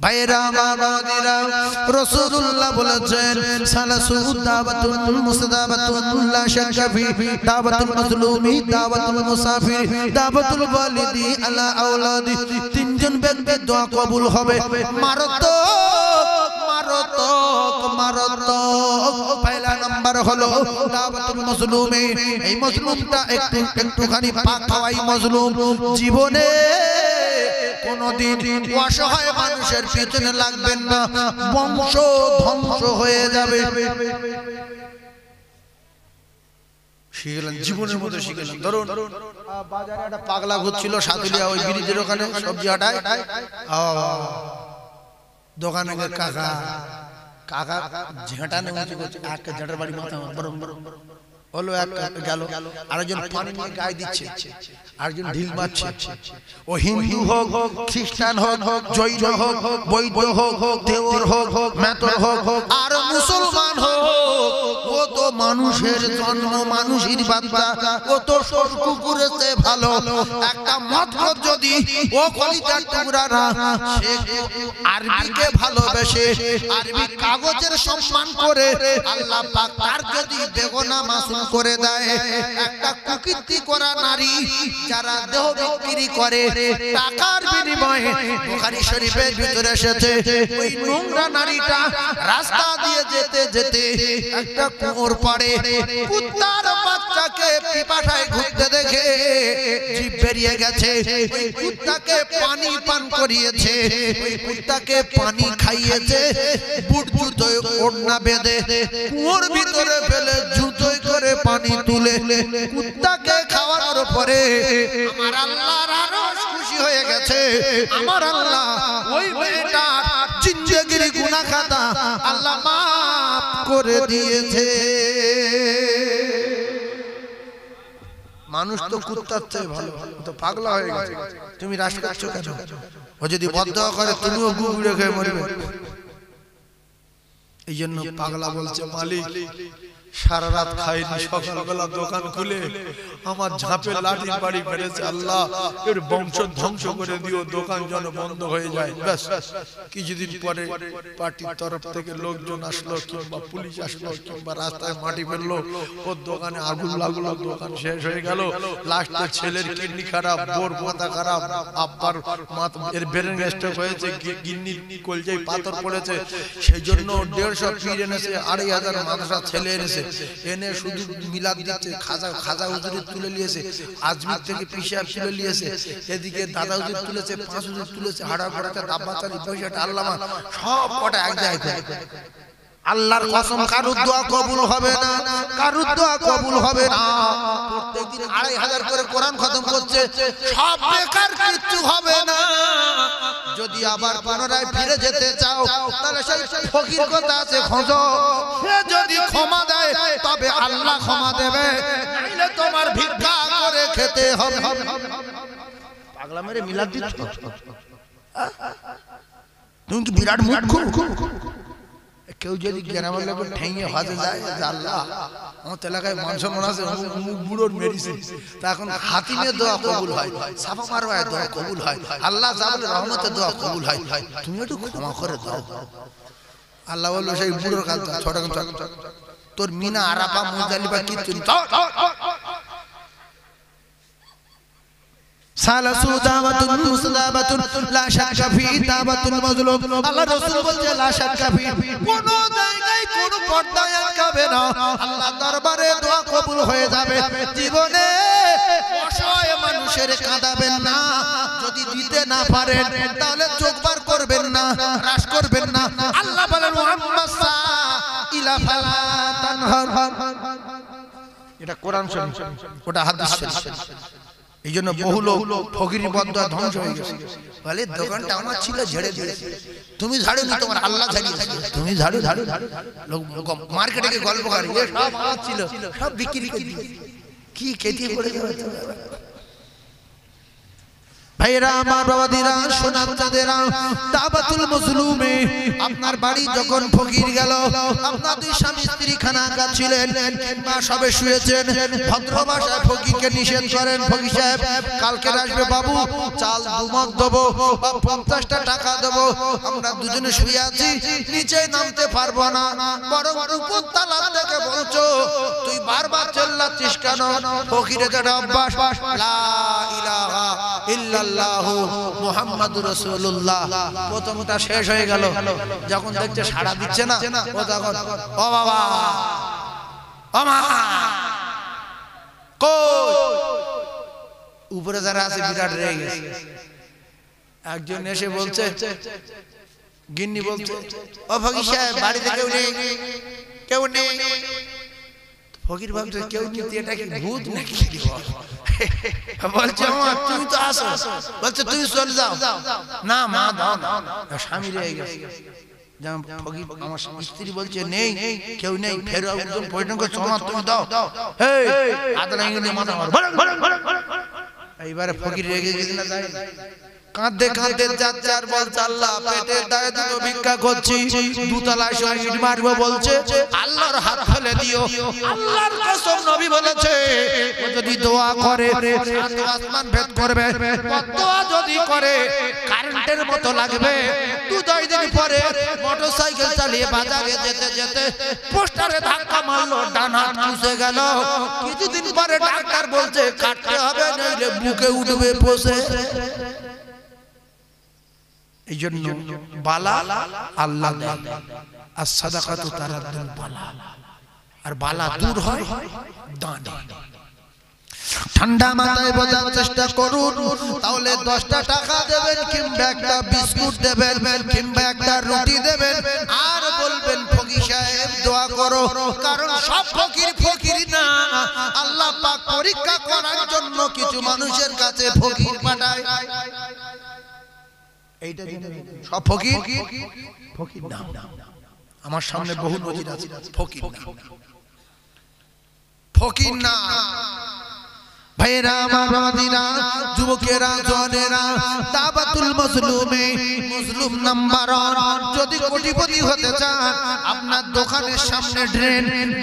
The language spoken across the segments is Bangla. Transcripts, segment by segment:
ভাইরা মাদাদিরা রাসূলুল্লাহ বলেছেন সালাসু দাওয়াতুল মুস্তাদাবাতুল লা শাক্কা ফি দাওয়াতুল মাজলুমি দাওয়াতুল মুসাফির দাওয়াতুল ওয়ালিদি আলা আওলাদি তিনজন ব্যক্তির দোয়া কবুল হবে মারাত্মক পয়লা নাম্বার হলো দাওয়াতুল মাজলুমি এই মাজলুমটা একটুখানি পাক হওয়াই মাজলুম জীবনে কোনদিন অসহায় মানুষের পেছনে লাগবেন না বংশ ধ্বংস হয়ে যাবে শিখলাম জীবনের মধ্যে শিখলাম ধরুন বাজারে একটা পাগলা ঘুরছিল সাতুলিয়া ওই ব্রিজের ওখানে সবজি হাটায় দোকানে কাকা কাকা ঝেঁটা নেমে করছে একটা ঝেঁটার বাড়ি মাথা বরং হলো এক গেল আরেকজন পানি নিয়ে গায়ে দিচ্ছে আরেকজন ঢিল মারছে ও হিন্দু হোক খ্রিস্টান হোক জৈন হোক বৌদ্ধ হোক দেওর হোক মেতর হোক আর মুসলমান হোক ও তো মানুষের জন্ম মানুষের বাচ্চা ও তো সর কুকুরেতে ভালো একটা মত যদি ও কলিজার টুকরা না সে আরবিকে ভালোবেসে আরবি কাগজের সম্মান করে আল্লাহ পাক তার যদি বেগুনা মাসুম করে দেয় একটা কুকীর্তি করা নারী যারা দেহ বিক্রি করে টাকার বিনিময়ে বুখারী শরীফের ভিতরে এসেছে ওই নোংরা নারীটা রাস্তা দিয়ে যেতে যেতে একটা কুয়োর পাড়ে কুত্তার বাচ্চাকে পিপাসায় ঘুরতে দেখে জিভ বেরিয়ে গেছে ওই কুত্তাকে পানি পান করিয়েছে ওই কুত্তাকে পানি খাইয়েছে বুট জুতোয় ওড়না বেঁধে কুয়োর ভিতরে ফেলে জুতোয় করে পানি তুলে কুত্তাকে খাওয়ানোর পরে আমার আল্লাহর আরশ খুশি হয়ে গেছে আমার আল্লাহ ওই মেয়েটার জিন্দেগির গুনাহ খাতা আল্লাহ মাফ করে দিয়েছে মানুষ তো কুত্তার চেয়ে ভালো তো পাগলা হয়ে গেছে তুমি রাস করছো কেন ও যদি বদদোয়া করে তুমিও গুগড়ে খেয়ে মরবে এই জন্য পাগলা বলছে মালিক সারা রাত খাইনি সকালবেলা দোকান খুলে আমার ঝাঁপে লাঠি বাড়ি ফেলেছে আল্লাহ এর বংশ ধ্বংস করে দিও দোকান যেন বন্ধ হয়ে যায় ব্যাস কিছুদিন পরে পার্টির তরফ থেকে লোকজন আসলো কিংবা পুলিশ আসলো কিংবা রাস্তায় মাটি ফেললো ওর দোকানে আগুন লাগলো দোকান শেষ হয়ে গেল লাস্টে ছেলের কিডনি খারাপ বোর মাথা খারাপ আব্বার এর ব্রেন স্ট্রোক হয়েছে কিডনি কলজায় পাথর পড়েছে সেই জন্য 150 পীর এনেছে 2500 মাদ্রাসা ছেলে এনেছে এনে শুধু মিলাদ দিচ্ছে খাজা হুজুরি তুলে নিয়েছে আজমির থেকে পিশাব তুলে নিয়েছে এদিকে দাদা হুজুর তুলেছে 5 হুজুর তুলেছে হাড়া পড়াতে দাব্বাচারি পয়সাটা আল্লামা সব কটা এক জায়গায় আল্লাহর কসম কারুর দোয়া কবুল হবে না কারুর দোয়া কবুল হবে না প্রত্যেকদিন 2500 করে কোরআন খতম করছে সব বেকার কিচ্ছু হবে না যদি আবার পুনরায় ফিরে যেতে চাও তাহলে সেই ফকির কথা আছে খোঁজো সে যদি ক্ষমা দেয় তবে আল্লাহ ক্ষমা দেবে নাইলে তোমার ভিক্ষা করে খেতে হবে পাগলা মেরে মিলাদ দিচ্ছ তুমি কি বিরাট মূর্খ কেউ যদি গ্রামের লোক ঠেঙে হজে যায় যে আল্লাহ আমার এলাকায় মানুষ মনে আছে বুড়োর মেডিসিন তা এখন হাতিমে দোয়া কবুল হয় সাফা মারওয়ায় দোয়া কবুল হয় আল্লাহ জাবল রহমতে দোয়া কবুল হয় তুমি একটু ক্ষমা করে দাও আল্লাহ বলল সেই বুড়োর কাজ ছোট তোর মিনা আরাফা মুজদালিফা কিচ্ছু সালাসু দাওয়াতুল মুস্তাদাবাতুল লা শাক্কা ফি দাওয়াতুল মাজলুম আল্লাহ রাসূল বলছে লা শাক্কা ফি কোন জায়গায় কোন পর্দায় আটকাবে না আল্লাহ দরবারে দোয়া কবুল হয়ে যাবে জীবনে অসহায় মানুষের কাঁদাবেন না যদি দিতে না পারেন তাহলে চোখ বার করবেন না রাশ করবেন না আল্লাহ বলেন মুহাম্মাসা ইলা ফালা তানহার এটা কোরআন শরীফ ওটা হাদিস শরীফ এই জন্য বহু লোক ফকিরি বদদোয়া ধ্বংস হয়ে গেছে বলে দোকানটা আমার ছিল ঝেড়ে দিয়েছে তুমি ঝাড়ু নি তোমার আল্লাহ ঝাড়িয়েছে তুমি ঝাড়ু লোক মার্কেটে গিয়ে গল্প করে সব আমার ছিল সব বিক্রি করে কি কেটে পড়ে যাবে ভাইরা আমার বাবাদিরা সোনামচাঁদেরা দাওয়াতুল মজলুমে আপনার বাড়ি যখন ফকির গেল আপনার দুই স্বামী স্ত্রী খানা খাচ্ছিলেন কিংবা সবে শুয়েছেন ভদ্র ভাষায় ফকিরকে নিষেধ করেন ফকির সাহেব কালকে আসবে বাবু চাল দুমগ দেবো বা 50টা টাকা দেবো আমরা দুজনে শুয়ে আছি নিচে নামতে পারবো না বরং উপর তালা থেকে বলছো তুই বারবার চিল্লাচ্ছিস কেন ফকিরের যেটা অভ্যাস লা ইলাহা ইল্লাল্লাহু মুহাম্মাদুর রাসূলুল্লাহ প্রথমটা শেষ হয়ে গেল যখন দেখছে সাড়া দিচ্ছে না ও তখন ও বাবা ও মা কই উপরে যারা আছে বিরাট রেগে গেছে একজন এসে বলছে গিন্নি বলছে ও ফকির সাহেব বাড়িতে কেউ নেই ফকির ভাবছে কেউ নেই এটা কি ভূত নাকি বলছে মা তুমি তো আসো বলছে তুমি চলে যাও না মা দাও স্বামী রেগে গেছে যেমন ফকির আমার স্ত্রী বলছে নেই কেউ নেই ফের একজন পরিণত করে চমা তুমি দাও এই আদলা ইংরেজি মাথা মার এইবারে ফকির রেগে গেছে না যায় কাঁদতে কাঁদতে যাচ্ছে আর বলছে আল্লাহ পেটের দায়ে দুটো ভিক্ষা করছি দুতলায় ইট মারবো বলছে আল্লাহর হাত ফেলে দিও আল্লাহর কসম নবী বলেছে ও যদি দোয়া করে সাত আসমান ভেদ করবে দোয়া যদি করে কারেন্টের মতো লাগবে 2-3 দিন পরে মোটরসাইকেল চালিয়ে বাজারে যেতে যেতে পোস্টারে ধাক্কা মারলো ডান হাত চুষে গেল কিছুদিন পরে ডাক্তার বলছে কাটতে হবে নইলে বুকে উঠবে বসে এইজন্য বালা আল্লাহ দেয় আর সাদাকাতু তারাদ্দুল বালা আর বালা দূর হয় দান ঠান্ডা মাথায় বোঝার চেষ্টা করুন তাহলে 10টা টাকা দেবেন কিংবা একটা বিস্কুট দেবেন কিংবা একটা রুটি দেবেন আর বলবেন ফকির সাহেব দোয়া করো কারণ সব ফকির না আল্লাহ পাক পরীক্ষা করার জন্য কিছু মানুষের কাছে ফকির পাঠায় এইটা সব ফকির না আমার সামনে বহু নজির আছে ফকির না ভাইরা আমার বাবাদিরা যুবকেরা জওয়ানেরা দাওয়াতুল মজলুমে মজলুম নাম্বার 1 যদি কোটিপতি হতে চান আপনার দোকানের সামনে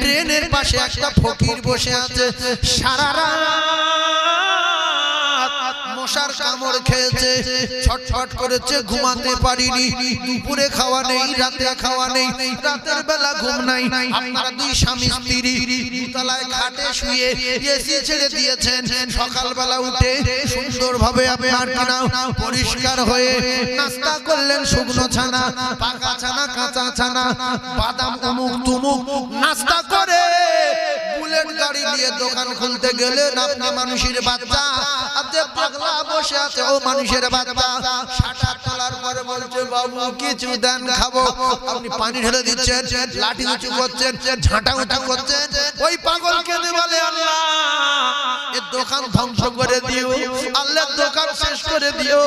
ড্রেনের পাশে একটা ফকির বসে আছে সারা রাত মশার কামড় খেয়েছে ছটফট করেছে ঘুমাতে পারিনি দুপুরে খাওয়া নেই রাতে খাওয়া নেই রাতের বেলা ঘুম নাই আপনারা দুই স্বামী স্ত্রী দুতলায় খাটে শুয়ে এসি ছেড়ে দিয়েছেন সকালবেলা উঠে সুন্দরভাবে আপনার কিনা পরিষ্কার হয়ে নাস্তা করলেন শুকনো ছানা পাকা ছানা কাঁচা ছানা বাদাম অমুক তুমুক নাস্তা করে বুলেট গাড়ি নিয়ে দোকান খুলতে গেলেন আপনি মানুষের বাচ্চা আতে পাগলা বসে আছে ও মানুষের বাচ্চা শাটা তোলার পরে বলছে বাবু কিছু দেন খাবো আপনি পানি ঢেলে দিচ্ছেন লাঠি উঁচু করছেন ঝাঁটা উঁচু করছেন ওই পাগল কেঁদে বলে আল্লাহ এর দোকান ধ্বংস করে দিও আল্লাহর দোকান শেষ করে দিও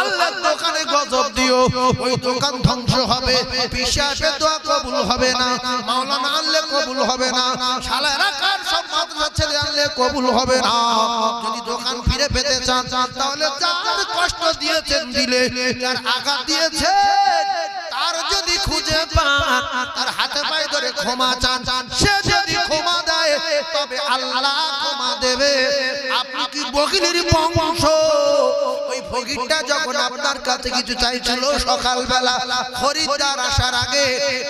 আল্লাহর দোকানে গজব দিও ওই দোকান ধ্বংস হবে পিশাচের দোয়া কবুল হবে না মাওলানা আল্লাহ কবুল হবে না শালারা কার সব মাদ্রাসা ছেলে আল্লাহ কবুল হবে না যদি দোকান ফিরে পেতে চান তাহলে যার কষ্ট দিয়েছেন দিলে যার আঘাত দিয়েছেন তার যদি খুঁজে পান তার হাতে পায়ে ধরে ক্ষমা চান সে যদি ক্ষমা দেয় তবে আল্লাহ ক্ষমা দেবে আপনি কি বকিলের বংশ ওই ফকিরটা যখন আপনার কাছে কিছু চাইছিল সকালবেলা খরিদ্দার আসার আগে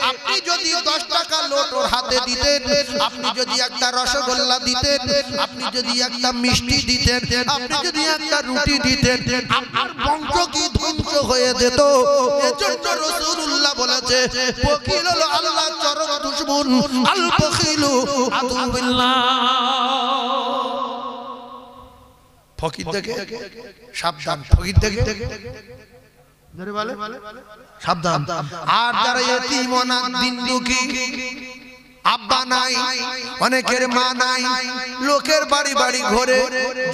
আপনি যদি 10 টাকা নোট ওর হাতে দিতেন আপনি যদি একটা রসগোল্লা দিতেন আপনি যদি একটা মিষ্টি দিতেন আপনি যদি একটা রুটি দিতেন আপনার বংশ কি ধ্বংস হয়ে যেত এজন্য রাসূলুল্লাহ বলেছে ফকির হলো আল্লাহর চরম দুশমন আল বখিলু আদুবিল্লাহ ফকির থেকে সাবধান ফকির থেকে ধরে বলে সাবধান আর যারা ইতিম অনাথ দিন দুঃখী আব্বা নাই অনেকের মা নাই লোকের বাড়ি বাড়ি ঘরে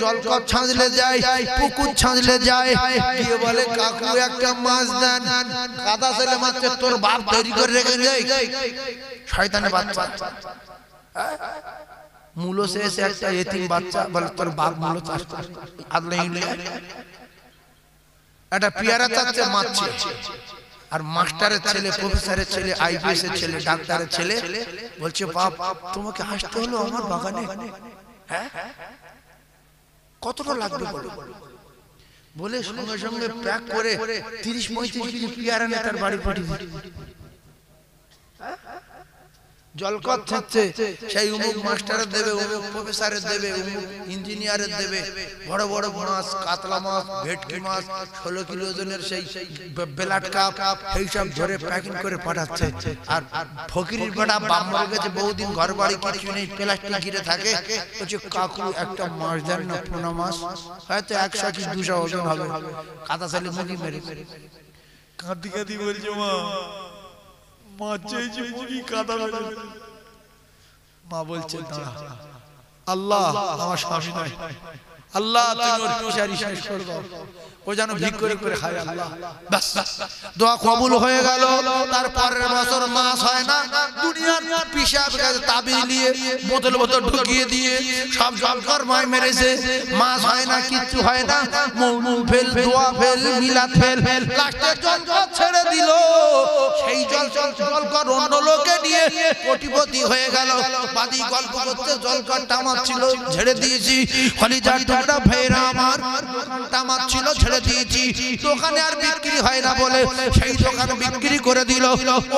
জলকপ ছাঁচলে যায় পুকুর ছাঁচলে যায় গিয়ে বলে কাকু একটা মাছ দেন কাদা ছেলে মারছে তোর বাপ তৈরি করে রেখে যায় শয়তানের বাচ্চা মূলো সে এসে একটা এতিম বাচ্চা বলে তোর বাপ মূলো চাষ করে আদলে একটা পেয়ারা চাচ্ছে মারছে, আর মাস্টারের ছেলে, প্রফেসরের ছেলে, আইপিএস এর ছেলে, ডাক্তারের ছেলে বলছে বাপ তোমাকে আসতে হলো আমার বাগানে, হ্যাঁ কতটা লাগবে বলো? বলে সঙ্গে সঙ্গে প্যাক করে 30-35 কেজি পেয়ারা নিয়ে তার বাড়ি পাঠিয়ে দিল। জলকর থাকছে সেই অমুক মাস্টারের দেবে, অমুক প্রফেসরের দেবে, অমুক ইঞ্জিনিয়ারের দেবে, বড় বড় মাছ, কাতলা মাছ, ভেটকি মাছ, 16 কিলো ওজনের সেই বেলাট কাপ এইসব ধরে প্যাকিং করে পাঠাচ্ছে। আর ফকিরের বেটা বাপ মরে গেছে, বহুদিন ঘর বাড়ি কিছু নেই, প্লাস্টিক ঘিরে থাকে, বলছে কাকু একটা মাছ দেন না, পোনা মাছ, হয়তো 100 কি 200 ওজন হবে, কাদা চালে মুখি মেরে কাঁদি কাঁদি বলছে মা মাছ চেয়েছি, মুখি কাদা মেরে। মা বলছে দাঁড়া, আল্লাহ আমার স্বামী নয়, আল্লাহ তুমি ওর পিছারি শেষ করে দাও, ও যেন ভিক করে করে খায়। আল্লাহ বাস দোয়া কবুল হয়ে গেল। তারপরের বছর মাস হয় না, দুনিয়ার পিসাব কাছে তাবিজ নিয়ে বোতল বোতল ঢুকিয়ে দিয়ে সব জলকর মায় মেরেছে, মাস হয় না, কিচ্ছু হয় না, মৌলু ফেল, দোয়া ফেল, মিলাদ ফেল, লাস্টে জলকর ছেড়ে দিল। সেই জলকর অন্য লোকে নিয়ে কোটিপতি হয়ে গেল। বাদি গল্প করতে জলকর টামার ছিল, ছেড়ে দিয়েছি। খলিজার টুকরা ভাইরা আমার টামার ছিল, ছেড়ে দিয়েছি। দোকানে আর বিক্রি হয় না বলে সেই দোকান বিক্রি করে দিল,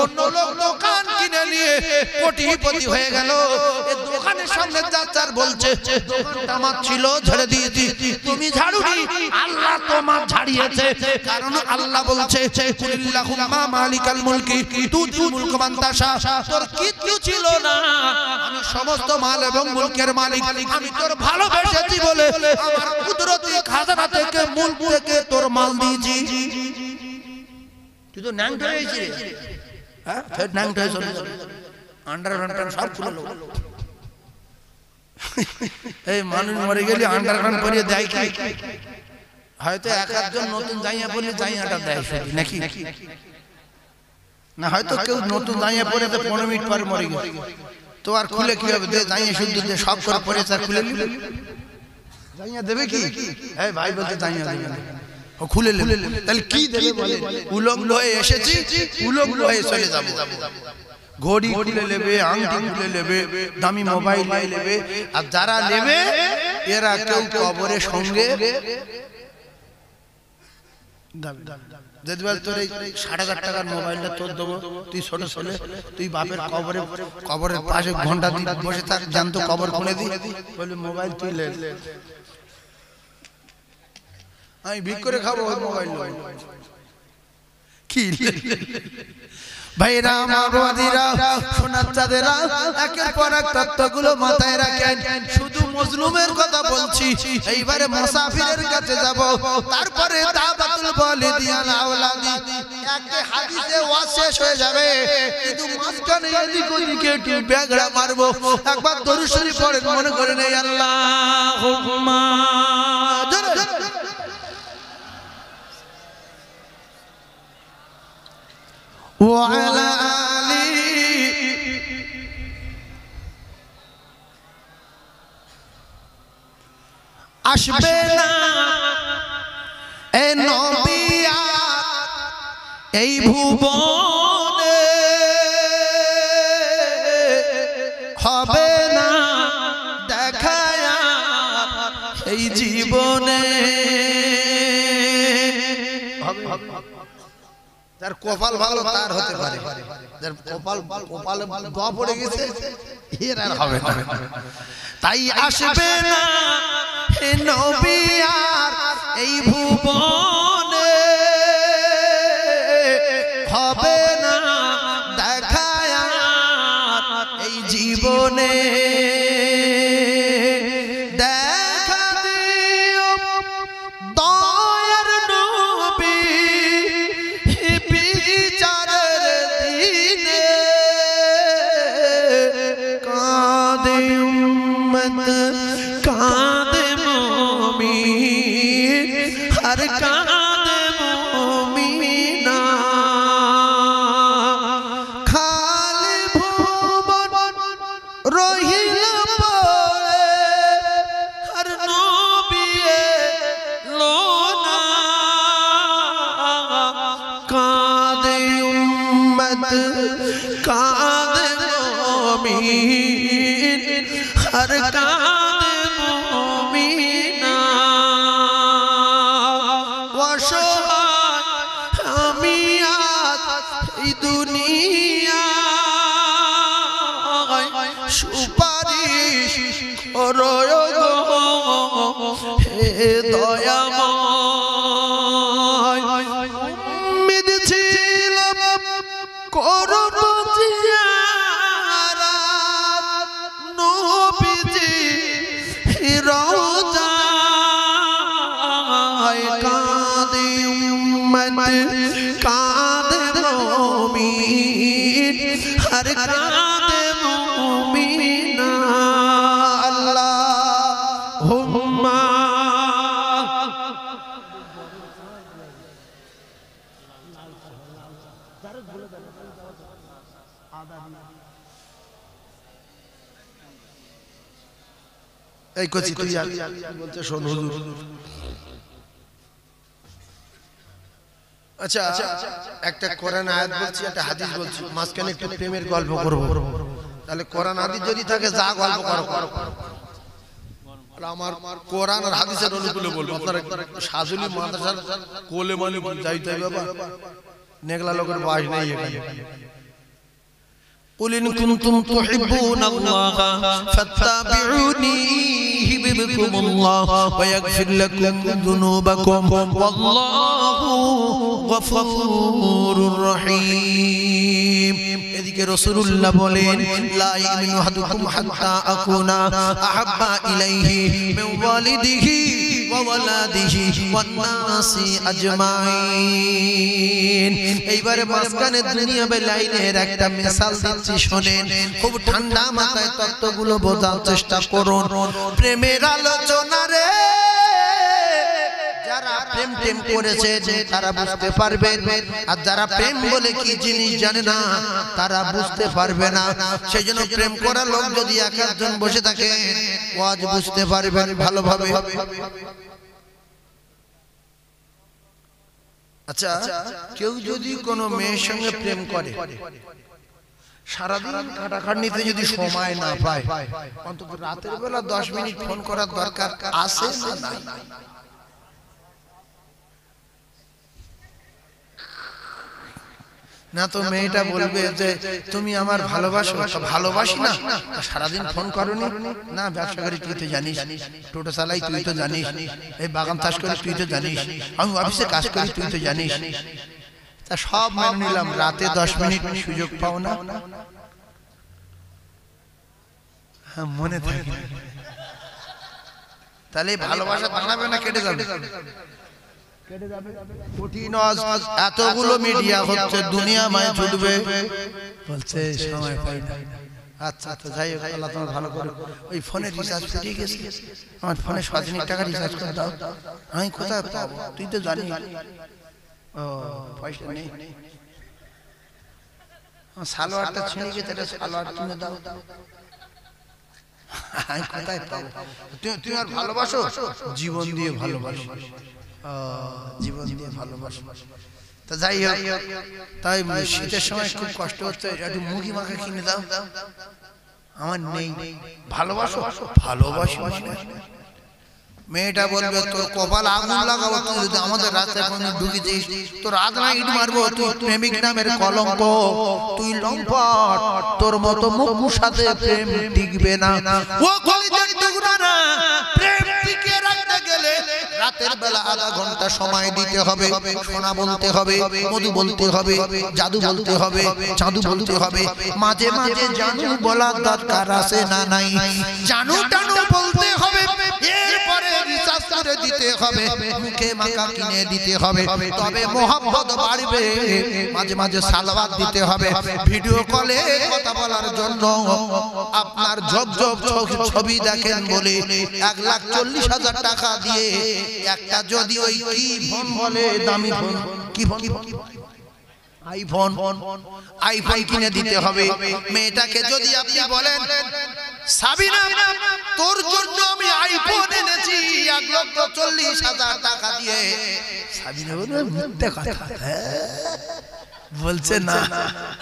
অন্য লোক দোকান কিনে নিয়ে কোটিপতি হয়ে গেল। এই দোকানের সামনে যাচার বলছে দোকানটা আমার ছিল, ছেড়ে দিয়েছি। তুমি ঝাড়ুনি, আল্লাহ তোমার ঝাড়িয়েছে, কারণ আল্লাহ বলছে কুলিল্লাহুম্মা মালিকাল মুলকি তুতিল মুলকা মান তাশা, তোর কিচ্ছু ছিল না, আমি সমস্ত মাল এবং মুলকের মালিক, আমি তোর ভালোবেসেছি বলে আমার কুদরতি খাজানা থেকে মুলক থেকে তোর মাল দিয়েছি। তুই তো ন্যাংটা হয়েছিস, হ্যাঁ ফের ন্যাংটা হয়ে চলে যাবে, আন্ডারপ্যান্ট সব খুলে লো। এই মানুষ মরে গেলে আন্ডারপ্যান্ট পরিয়ে দেয় কি? হয়তো এক একজন নতুন জাইয়া পরলে জাইয়াটা দেয় নাকি না, হয়তো কেউ নতুন জাইয়া পরে তো 15 মিনিট পরে মরে গেছে, তো আর খুলে কি হবে? দে জাইয়া শুদ্ধ দে, সব করে পরে তার খুলে নিলে জাইয়া দেবে কি? এই ভাই বলতে জাইয়া দেবে না, ও খুলে নেবে, তাহলে কি দেবে বলে? উলঙ্গ হয়ে এসেছি, উলঙ্গ হয়ে চলে যাব। ঘড়ি খুলে নেবে, আংটি খুলে নেবে, দামি মোবাইল নিয়ে নেবে, আর যারা নেবে এরা কেউ কবরের সঙ্গে তোর এই 60,000 টাকার মোবাইলটা তোর দেবো, তুই ছোট ছেলে, তুই বাপের কবরের পাশে ঘন্টা দিয়ে বসে থাক, জানতো কবর খুলে দি, বলে মোবাইল তুই লে, আমি ভিক করে খাবো মোবাইল কি? ভাইরা আমার বাদিরা, সোনার চাঁদেরা, একের পর এক তত্ত্বগুলো মাথায় রাখেন। শুধু মজলুমের কথা বলছি, এইবারে মুসাফিরের কাছে যাব, তারপরে দাওয়াতুল ওয়ালিদিয়ান আওলাদি একে হাদিসে ওয়াজ শেষ হয়ে যাবে, কিন্তু মাঝখানে এদিক ওদিকে একটু ব্যাগড়া মারবো। একবার দরুদ শরীফ পড়েন, মনে করেন এই আল্লাহুম্মা ওয়ালা আলি আসবে না এ নবী এই ভুবনে, হবে না দেখায় এই জীবনে। যার কপাল ভালো তার হতে পারে, যার কপালে দোয়া পড়ে গেছে এর আর হবে না। তাই আসবে না হে নবী আর এই ভুবনে, হবে না দেখায় এই জীবনে। কাঁদে মুমিন আর কাঁদে মুমিনা, খালি ভুবন রহিল उम्मत कादे मोमिन हर कादे मोमिना वशोहाय আমি এই দুনিয়া সুপারিশ করো গো হে দয়াময় উম্মিদ ছিল করব জিয়ারাত নবীজি রওজায় কাঁদে উম্মত কাঁদে মুমিন হর কাঁদে মুমিনা আল্লাহুম্মা এই কচি তুই বলতে শোন হুজুর আচ্ছা একটা কোরআন আয়াত বলছি একটা হাদিস বলছি মাঝখানে একটু প্রেমের গল্প করব তাহলে কোরআন হাদিস যদি থাকে যা গল্প করো আমার কোরআন আর হাদিসের অনুকূলে বলবো আপনারা সাজুলি মাদ্রাসার কোলে মানে যাইতে বাবা নেগলা লোকের বয়স নেই এখানে قل إن كنتم تحبون الله فاتبعوني يحببكم الله ويغفر لكم ذنوبكم والله غفور رحيم এদিকে রাসূলুল্লাহ বলেন লা ইমিনু আহাদুকুম হাত্তা আকুনা আহাব্বা ইলাইহি মিন ওয়ালিদিহি ওয়া ওয়ালাদিহি ওয়ান নাসি আজমাইন এইবারে মাঝখানে দুনিয়া বে লাইনের একটা মিসাল দিচ্ছি শুনেন খুব ঠান্ডা মাথায় তত্ত্বগুলো বোঝার চেষ্টা করুন প্রেমের আলোচনা রে যারা প্রেম টেম করেছে তারা বুঝতে পারবে আর যারা প্রেম বলে কি জিনিস জানে না তারা বুঝতে পারবে না সেজন্য প্রেম করা লোক যদি একজন বসে থাকে ওয়াজ বুঝতে পারবেন ভালোভাবে আচ্ছা কেউ যদি কোনো মেয়ের সঙ্গে প্রেম করে সারাদিন কাটাখাটনিতে যদি সময় না পায় অন্তত রাতের বেলা 10 মিনিট ফোন করার দরকার আছে না নাই না তো মেয়েটা বলবে যে তুমি আমার ভালোবাসো ভালোবাসি না সারাদিন ফোন করোনি না ব্যবসা করি তুই তো জানিস টোটো চালাই তুই তো জানিস এই বাগান চাষ করি তুই তো জানিস আমি অফিসে কাজ করি তুই তো জানিস তা সব মেনে নিলাম রাতে 10 মিনিট সুযোগ পাও না হ্যাঁ মনে থাকে তাহলে ভালোবাসা দাঁড়াবে না কেটে যাবে কঠিন এতগুলো মিডিয়া হচ্ছে দুনিয়া মায়ে ছুটবে বলছে সময় পাই না আচ্ছা তো যাই হোক আল্লাহ তোমার ভালো করে ওই ফোনে রিচার্জ ফুরিয়ে গেছে আমার ফোনে 7 টাকা রিচার্জ করে দাও আমি কোথায় পাবো তুই তো জানিস ও পয়সা নেই সালোয়ারটা ছিঁড়ে গেছে এটা সালোয়ার কিনে দাও আমি কোথায় পাবো তুই আর ভালোবাসো জীবন দিয়ে ভালোবাসো জীবন দিয়ে ভালোবাসো তা যাই হোক তাই শীতের সময় খুব কষ্ট হচ্ছে একটু মুগি মাখা কিনে দাও আমার নেই ভালোবাসো ভালোবাসো মেয়েটা বলবে তোর কপাল আগুন লাগাবো তুই যদি আমাদের রাস্তায় কোনো ঢুকে যাস তোর আদনা ইট মারবো তুই প্রেমিক নামের কলঙ্ক তুই লম্পট তোর মতো মুখের সাথে প্রেম টিকবে না ও কলিজার টুকরা না প্রেম টিকে রাখতে গেলে রাতের বেলা আধা ঘন্টা সময় দিতে হবে সোনা বলতে হবে মধু বলতে হবে জাদু বলতে হবে জাদু বলতে হবে মাঝে মাঝে জানু বলার দরকার আছে না নাই জানু টানু বলতে হবে এরপরে রিচার্জ করে দিতে হবে মুখে মাখা কিনে দিতে হবে তবে মোহাম্মদ বাড়বে মাঝে মাঝে সালাওয়াত দিতে হবে ভিডিও কলে কথা বলার জন্য আপনার ঝকঝক ছবি দেখেন বলে 1,40,000 টাকা দিয়ে একটা যদি ওই কি ফোন বলে দামি ফোন কি ফোন আইফোন কিনে দিতে হবে মেয়েটাকে যদি আপনি বলেন সাবিনা তোর জন্য আমি আইফোন এনেছি 1,40,000 টাকা দিয়ে সাবিনা বলে মিথ্যা কথা বলছে না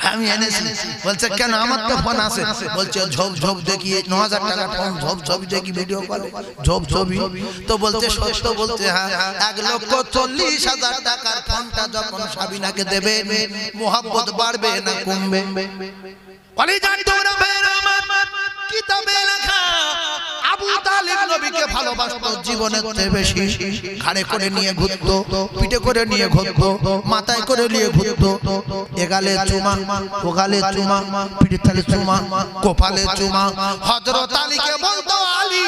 আমি এনেছি। বলছে কেন? আমার তো ফোন আছে। বলছে ঝোপ ঝোপ দেখি 9000 টাকার ফোন, ঝোপ ছবি দেখি ভিডিও কলে, ঝোপ ছবি। তো বলছে সত্য? বলছে হ্যাঁ। 1,40,000 টাকার ফোনটা যখন সাবিনাকে দেবে মোহাব্বত বাড়বে না কমবে? কলিজার টুকরা ভাইরা আমার, কিতাবে লেখা আবু তালিব নবীকে ভালোবাসতো জীবনের চেয়ে বেশি। ঘাড়ে করে নিয়ে ঘুরতো, পিঠে করে নিয়ে ঘুরতো, মাথায় করে নিয়ে ঘুরতো। এগালে চুমা, ওগালে চুমা, পিঠে তালে চুমা, কপালে চুমা। হযরত আলীকে বলতো আলী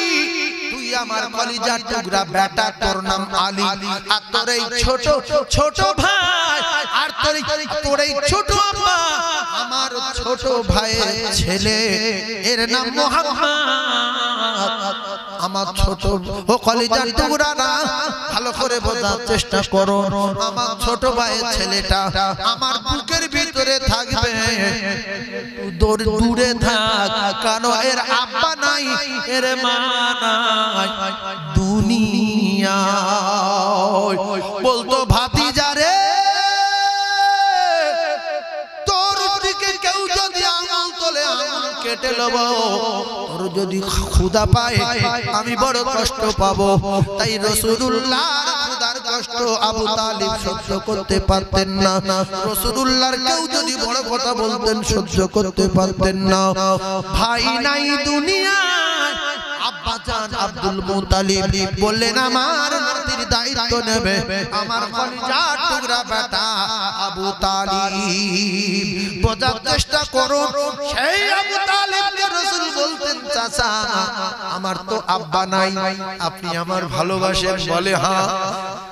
তুই আমার কলিজার টুকরা বেটা, তোর নাম আলী। আর তোর এই ছোট ছোট ভাই, আর তোর এই ছোট আব্বা আমার ছোট ভাইয়ের ছেলে, এর নাম মুহাম্মদ। আমার ছোট ও কলিজার টুকরারা ভালো করে বোঝার চেষ্টা করো, আমার ছোট ভাইয়ের ছেলেটা আমার বুকের ভিতরে থাকবে, দূরে থাক, কারণ এর আব্বা নাই, এর মা নাই দুনিয়া। বলতো ভাতিজা রে, তোর দিকে কেউ যদি আঙুল তোলে আঙুল কেটে লব, তোর যদি ক্ষুধা পায় আমি বড় কষ্ট পাবো। তাই রাসূলুল্লাহর ক্ষুধার কষ্ট আবু তালিব সহ্য করতে পারতেন না। রাসূলুল্লাহর কেউ যদি বড় কথা বলতেন সহ্য করতে পারতেন না। ভাই নাই দুনিয়ায়, আব্বাজান আব্দুল মুত্তালিব বললেন আমার নাতির দায়িত্ব নেবে আমার কলিজার টুকরা বেটা আবু তালিব। বোঝার চেষ্টা করো, সেই আবু তালিবকে রাসূল বলতেন চাচা আমার তো আব্বা নাই, আপনি আমার ভালোবাসেন? বলে হ্যাঁ।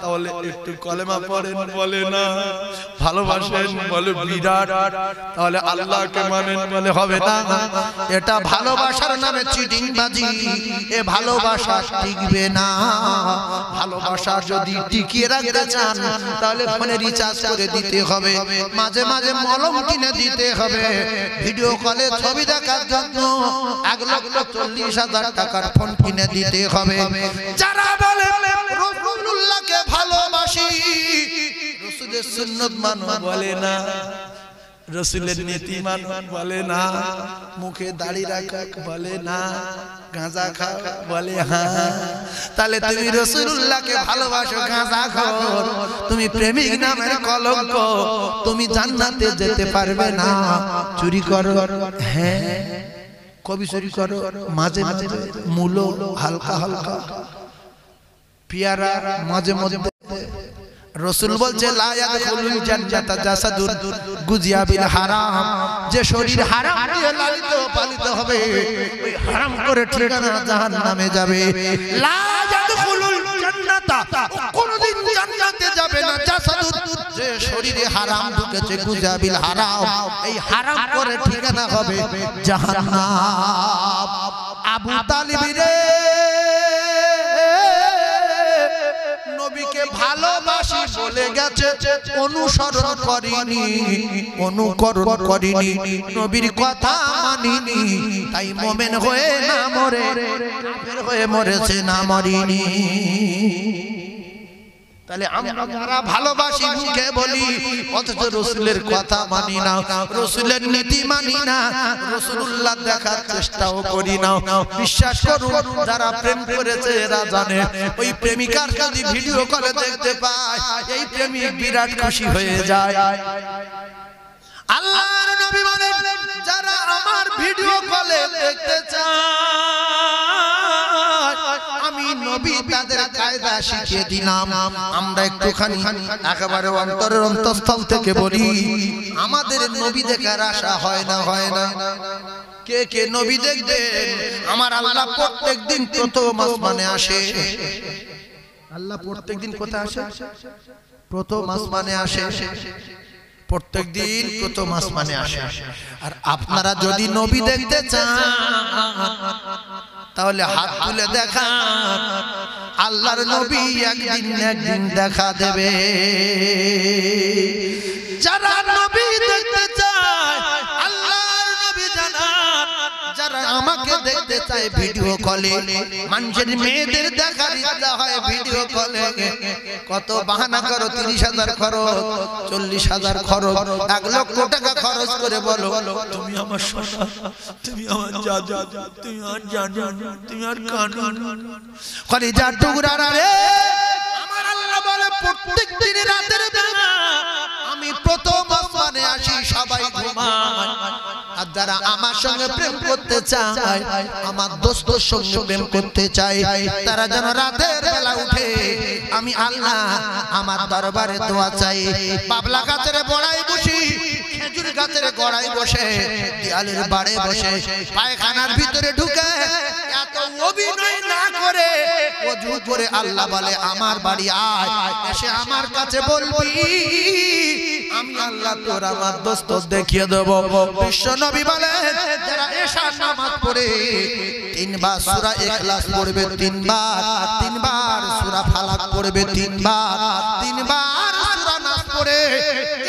তাহলে একটু কলেমা পড়েন? বলে না। ভালোবাসেন? বলে বিরাট। তাহলে আল্লাহকে মানেন? বলে হবে না। এটা ভালোবাসার নামে চিটিংবাজি, এ ভালোবাসা টিকবে না। ভালোবাসা যদি টিকিয়ে রাখতে চান তাহলে ফোনে রিচার্জ করে দিতে হবে, মাঝে মাঝে মলম কিনে দিতে হবে, ভিডিও কলে ছবি দেখার জন্য 1,40,000 টাকার ফোন কিনে দিতে হবে। যারা বলে রাসূলুল্লাহকে ভালোবাসি, রাসূলের সুন্নাত মানো, বলে না। রাসূলের নীতি মানো, বলে না। মুখে দাড়ি রাখা, বলে না। গাঁজা খাও, বলে হ্যাঁ। তাহলে তুমি রাসূলুল্লাহকে ভালোবাসো, গাঁজা খাও, তুমি প্রেমিক নামের কলঙ্ক, তুমি জান্নাতে যেতে পারবে না। চুরি করো, হ্যাঁ। কবি চুরি করো, মাঝে মাঝে মূলো হালকা হালকা, পিয়ারা মাঝে মাঝে। রাসূল বলছে লা ইয়াদখুলুল জান্নাতা জাসাদুন গুজিয়া বিল হারাম, যে শরীর হারাম দিয়ে লালিত পালিত হবে ওই হারাম করে ঠিকানা জাহান্নামে যাবে। লা ইয়াদখুলুল জান্নাতা, কোনদিন জান্নাতে যাবে না জাসাদুন, যে শরীরে হারাম ঢুকেছে, গুজিয়া বিল হারাম, এই হারাম করে ঠিকানা হবে জাহান্নাম। আবু তালিব রে, নবীকে ভালোবাসি বলে গেছে, অনুসরণ করিনি, অনুকরণ করিনি, নবীর কথা মানিনি, তাই মুমিন হয়ে না মরে, কাফের হয়ে মরেছে, না মরিনি। তাহলে আমরা যারা ভালোবাসি মুখে বলি অথচ রাসূলের কথা মানি না, রাসূলের নীতি মানি না, রাসূলুল্লাহ দেখার চেষ্টাও করি না। বিশ্বাস করুন যারা প্রেম করেছে এরা জানে, ওই প্রেমিকার যদি ভিডিও কলে দেখতে পায় এই প্রেমিক বিরাট খুশি হয়ে যায়। আল্লাহর নবী বলেন যারা আমার ভিডিও কলে দেখতে চায় আমি নবী তাদের কায়দা শিখিয়ে দিলাম। আমরা একটুখানি একেবারে অন্তরের অন্তঃস্থল থেকে বলি, আমাদের নবী দেখার আশা হয় না? হয় না? কে কে নবী দেখবেন? আমার আল্লাহ প্রত্যেকদিন প্রথম আসমানে আসে। আল্লাহ প্রত্যেকদিন কোথায় আসে? প্রথম আসমানে আসে। প্রত্যেকদিন প্রথম আসমানে আসে। আর আপনারা যদি নবী দেখতে চান তাহলে হাত তুলে দেখান, আল্লাহর নবী একদিন একদিন দেখা দেবে। যারা নবী দেখতে চায় আল্লাহর নবী জানান, যারা আমাকে আমাকে দেখতে চায় ভিডিও কলে, মানুষের মেয়েদের দেখার ইচ্ছা হয় ভিডিও কলে। কত বাহানা করো, 30,000 খরচ, 40,000 খরচ, 1 লক্ষ টাকা খরচ করে বলো তুমি আমার সোনা, তুমি আমার জাদু, তুমি আমার জান, তুমি আমার কানুন, কলিজার টুকরা রে। আমার আল্লাহ বলে প্রত্যেক দিন রাতের বেলা আমি প্রথম আসমানে আসি, সবাই ঘুমায়। আর যারা আমার সঙ্গে প্রেম করতে চায়, আমার দোস্তের সঙ্গে প্রেম করতে চায়, তারা যেন রাতের বেলা উঠে আমি আল্লাহ আমার দরবারে দোয়া চাই। বাবলা গাছের গোড়ায় বসি, খেজুর গাছের গোড়ায় বসে, দেয়ালের বাড়ে বসে, পায়খানার ভিতরে ঢুকে এত অভিনয় না করে ওযু করে আল্লাহ বলে আমার বাড়ি আয়, এসে আমার কাছে বলবি আমি আল্লাহ তোর আমার দোস্ত দেখিয়ে দেব। বিশ্ব নবী বলেন যারা এশা নামাজ পড়ে 3 বার সূরা ইখলাস পড়বে, 3 বার সূরা ফালাক পড়বে, 3 বার সূরা নাস পড়ে,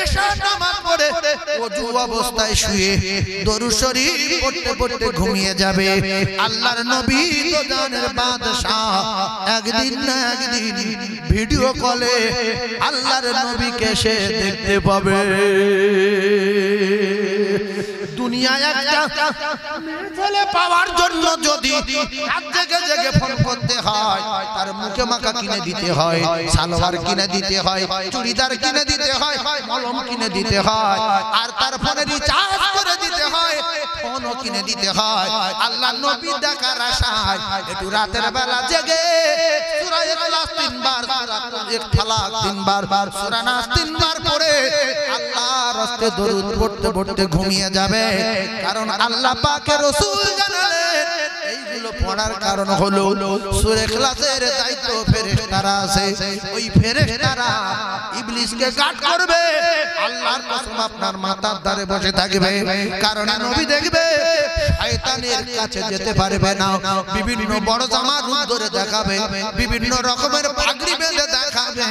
এশা নামাজ পড়ে ওযু অবস্থায় শুয়ে দরুদ শরীফ পড়তে পড়তে ঘুমিয়ে যাবে। আল্লাহর নবী তো জানের বাদশা, একদিন না একদিন ভিডিও কলে আল্লাহর নবীকে সে দেখতে পাবে। দুনিয়ায় একটা ছেলে পাওয়ার জন্য যদি রাত জেগে জেগে ফোন করতে হয়, তার মুখে মাখা কিনে দিতে হয়, সালোয়ার কিনে দিতে হয়, চুড়িদার কিনে দিতে হয়, মলম কিনে দিতে হয়, আর তার ফোনে রিচার্জ করে দিতে হয়, ফোনও কিনে দিতে হয়। আল্লাহ নবী দেখার আশায় একটু রাতের বেলা জেগে সূরা ইখলাস 3 বার, সূরা ফালাক 3 বার, সূরা নাস 3 বার পড়ে আল্লাহর রাস্তে দরুদ পড়তে পড়তে ঘুমিয়ে যাবে। কারণ আল্লাহ পাকের রাসূল জানালেন এইগুলো পড়ার কারণ হলো সূরা ইখলাসের দায়িত্ব ফেরেশতারা আছে, ওই ফেরেশতারা ইবলিসকে গার্ড করবে। আল্লাহর কসম আপনার মাথার ধারে বসে থাকবে, কারণ নবী দেখবে শয়তানের কাছে যেতে পারবে না। বিভিন্ন বড় জামা রূপ ধরে দেখাবে, বিভিন্ন রকমের পাগড়ি বেঁধে দেখাবে,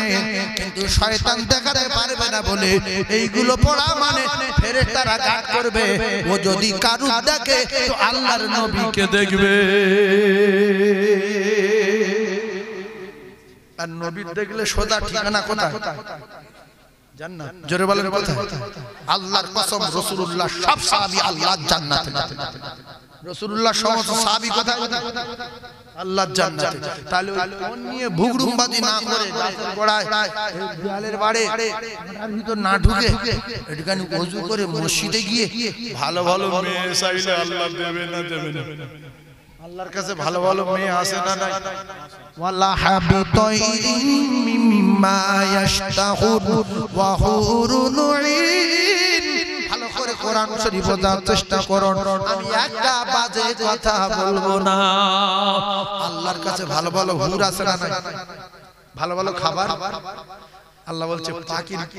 কিন্তু শয়তান দেখাতে পারবে না বলে এইগুলো পড়া মানে ফেরেশতারা গার্ড করবে। ও যদি কারু দেখে তো আল্লাহর নবীকে দেখবে, আর নবী দেখলে সোজা ঠিকানা কোথায়? জান্নাত। জোরে বলেন কোথায়? আল্লাহর কসম রাসূলুল্লাহ সব সাহাবী আল্লাহর জান্নাতে। রাসূলুল্লাহ সমস্ত সাহাবী কোথায়? আল্লাহর জান্নাতে। তাহলে কোন নিয়ে ভুগরুমবাজি না করে গোড়ায় দেয়ালের বাড়ে ওটার ভিতর না ঢুকে এখানে ওযু করে মসজিদে গিয়ে ভালো ভালো মেয়ে চাইলে আল্লাহ দেবে না দেবে না? আল্লাহর কাছে ভালো ভালো মেয়ে আছে না নাই? ওয়ালা হাবিতাইন মিম্মা ইয়াশতাহুন ওয়া হুরুন উইন। ভালো করে কোরআন শরীফ পড়ার চেষ্টা করুন। আমি একটা বাজে কথা বলবো না। আল্লাহর কাছে ভালো ভালো হুর আছে না নাই? ভালো ভালো খাবার আল্লাহ বলছে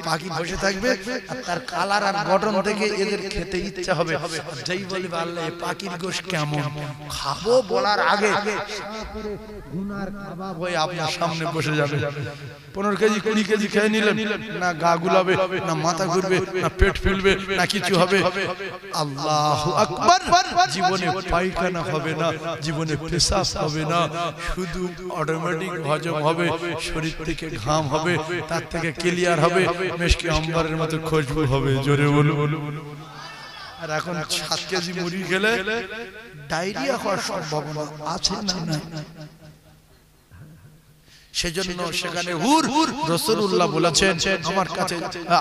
পাখি বসে থাকবে আর তার কালার আর গঠন দেখে এদের খেতে ইচ্ছা হবে। যেই বলবে আল্লাহ এই পাখির গোশত কেমন খাবো বলার আগে গুনার কাবাব হয়ে আপনার সামনে বসে যাবে। 15 কেজি 20 কেজি খেয়ে নিলেন, না গা গুলাবে, না মাথা ঘুরবে, না পেট ফুলবে, না কিছু হবে। আল্লাহু আকবার। জীবনে পায়খানা হবে না, জীবনে পেশাব হবে না, শুধু অটোমেটিক হজম হবে, শরীর থেকে ঘাম হবে, তার থেকে ক্লিয়ার হবে, মেশকে আম্বারের মতো খুশবু হবে। জোরে বলুন। আর এখন 7 কেজি মুড়ি খেলে ডায়রিয়া হওয়ার সম্ভাবনা আছে না নাই? সেজন্য সেখানে হুর রাসূলুল্লাহ বলেছেন আমার কাছে